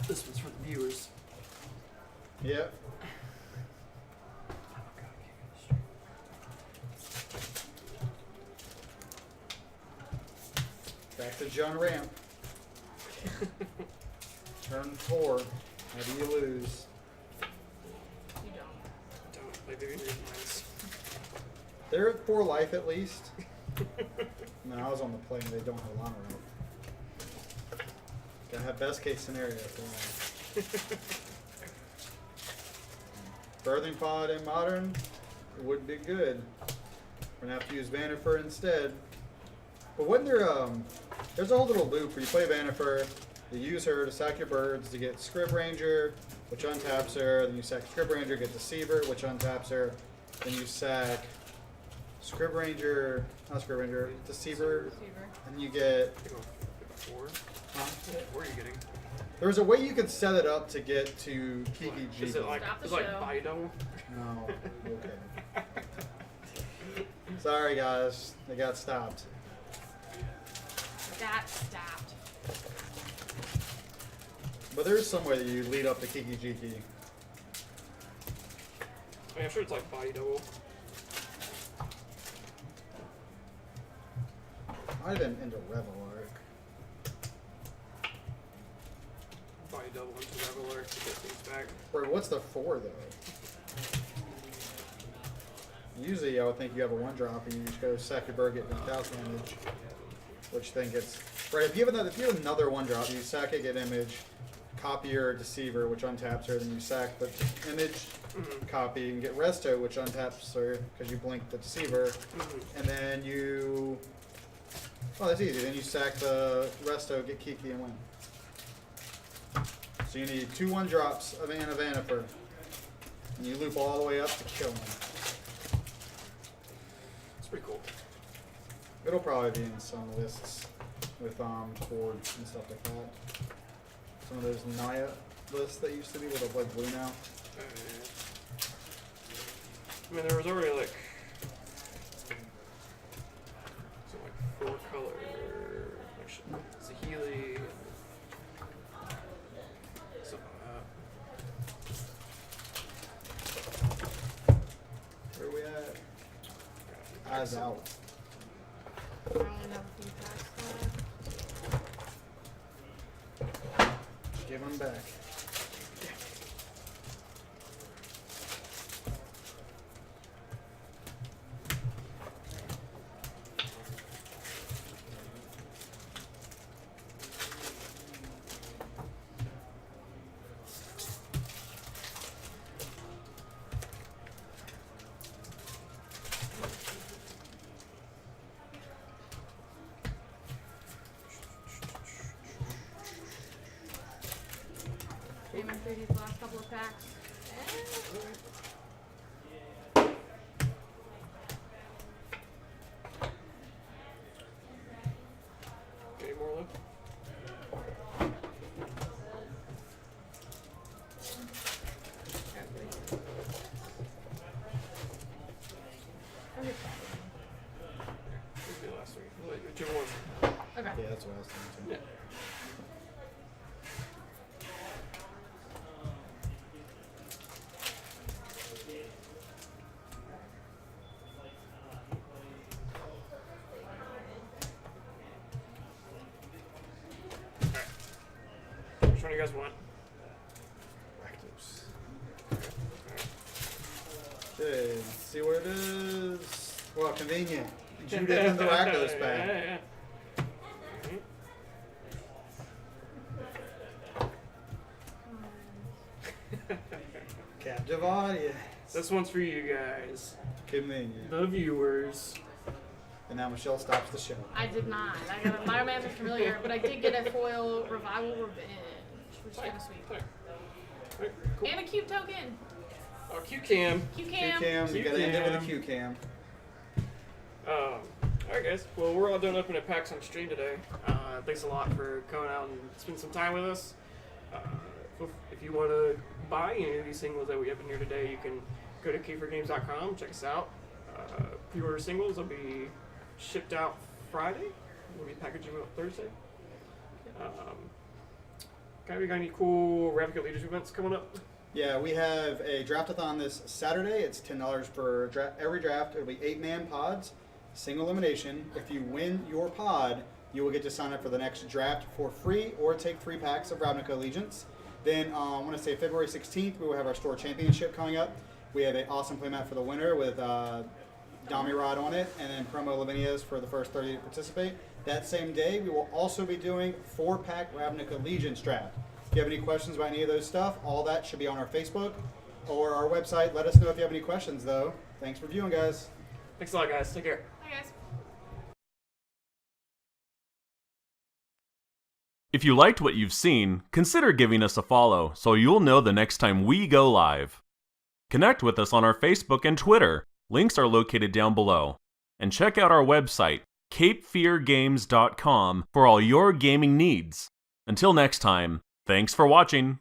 B: This one's for the viewers.
C: Yeah. Back to John Ramp. Turn 4. How do you lose?
D: you don't.
B: Like maybe read minds.
C: They're at 4 life at least. No, I was on the plane. They don't have Lana out. Gotta have best case scenario for that. Birthing pod in modern would be good. We're gonna have to use Vanifer instead. But when there's a whole little loop where you play Vanifer, you use her to sack your birds to get Scrib Ranger, which untaps her. Then you sack Scrib Ranger, get Deceiver, which untaps her. Then you sack Scrib Ranger, not Scrib Ranger, Deceiver,
D: Receiver.
C: and you get.
B: You go 4.
C: Huh?
B: What are you getting?
C: There was a way you could set it up to get to Kiki G.
B: Is it like
D: Stop the
B: is it like
D: show.
B: buy double?
C: No. Okay. Sorry guys, they got stopped.
D: That stopped.
C: But there's some way that you lead up to Kiki Jiki.
B: I mean, I'm sure it's like body double.
C: Might have been into Revel Arc.
B: Body double into Reveler to get things back.
C: Wait, what's the 4 though? Usually I would think you have a 1-drop and you just go sack your bird, get knocked out damage. Which then gets right, if you have another 1-drop, you sack it, get image, copy your Deceiver, which untaps her, then you sack the image, copy, and get Resto, which untaps her because you blink the Deceiver, and then you that's easy. Then you sack the Resto, get Kiki, and win. So you need 2 1-drops of Vanifer, and you loop all the way up to kill him.
B: It's pretty cool.
C: It'll probably be in some lists with chords and stuff like that. Some of those Naya lists that used to be with a like blue now.
B: I mean, there was already like, so like 4 color, actually, Zahili, something like
C: Where are we at?
B: that.
C: Eyes out.
D: I only have a few packs left.
C: Just give them back.
D: Aiming through these last couple of packs.
B: Any more left? This will be the last three. Whichever one.
D: Okay.
C: Yeah, that's what I was thinking.
B: Yeah. Alright. Which one do you guys want?
C: Rakdos. Okay, let's see where it is. Well, convenient. Jude in the Rakdos pack.
B: Yeah.
C: Captive audience.
B: This one's for you guys,
C: Convenient.
B: the viewers.
C: And now Michelle stops the show.
D: I did not. I got a Biomancer Familiar, but I did get a foil Revival Revenge, which is kind of sweet.
B: Alright, cool.
D: And a cube token.
B: Oh, Q-Cam.
D: Q-Cam.
C: Q-cam, you gotta end it with a
B: Q-cam.
C: Q-cam.
B: Alright guys, well we're all done opening packs on stream today. Thanks a lot for coming out and spending some time with us. If you want to buy any of these singles that we have in here today, you can go to kforgames.com, check us out. Pre-order singles will be shipped out Friday. We'll be packaging them out Thursday. You got any cool Ravnica Allegiance events coming up?
C: Yeah, we have a draftathon this Saturday. It's $10 per every draft. It'll be 8-man pods, single elimination. If you win your pod, you will get to sign up for the next draft for free or take 3 packs of Ravnica Allegiance. Then I want to say February 16th, we will have our store championship coming up. We have an awesome playmat for the winner with Dami Rod on it, and then promo Lavinia's for the first 30 to participate. That same day, we will also be doing 4-pack Ravnica Allegiance draft. If you have any questions about any of those stuff, all that should be on our Facebook or our website. Let us know if you have any questions, though. Thanks for viewing, guys.
B: Thanks a lot, guys. Take care.
D: Hi guys.
I: If you liked what you've seen, consider giving us a follow so you'll know the next time we go live. Connect with us on our Facebook and Twitter. Links are located down below. And check out our website, capefeargames.com, for all your gaming needs. Until next time, thanks for watching.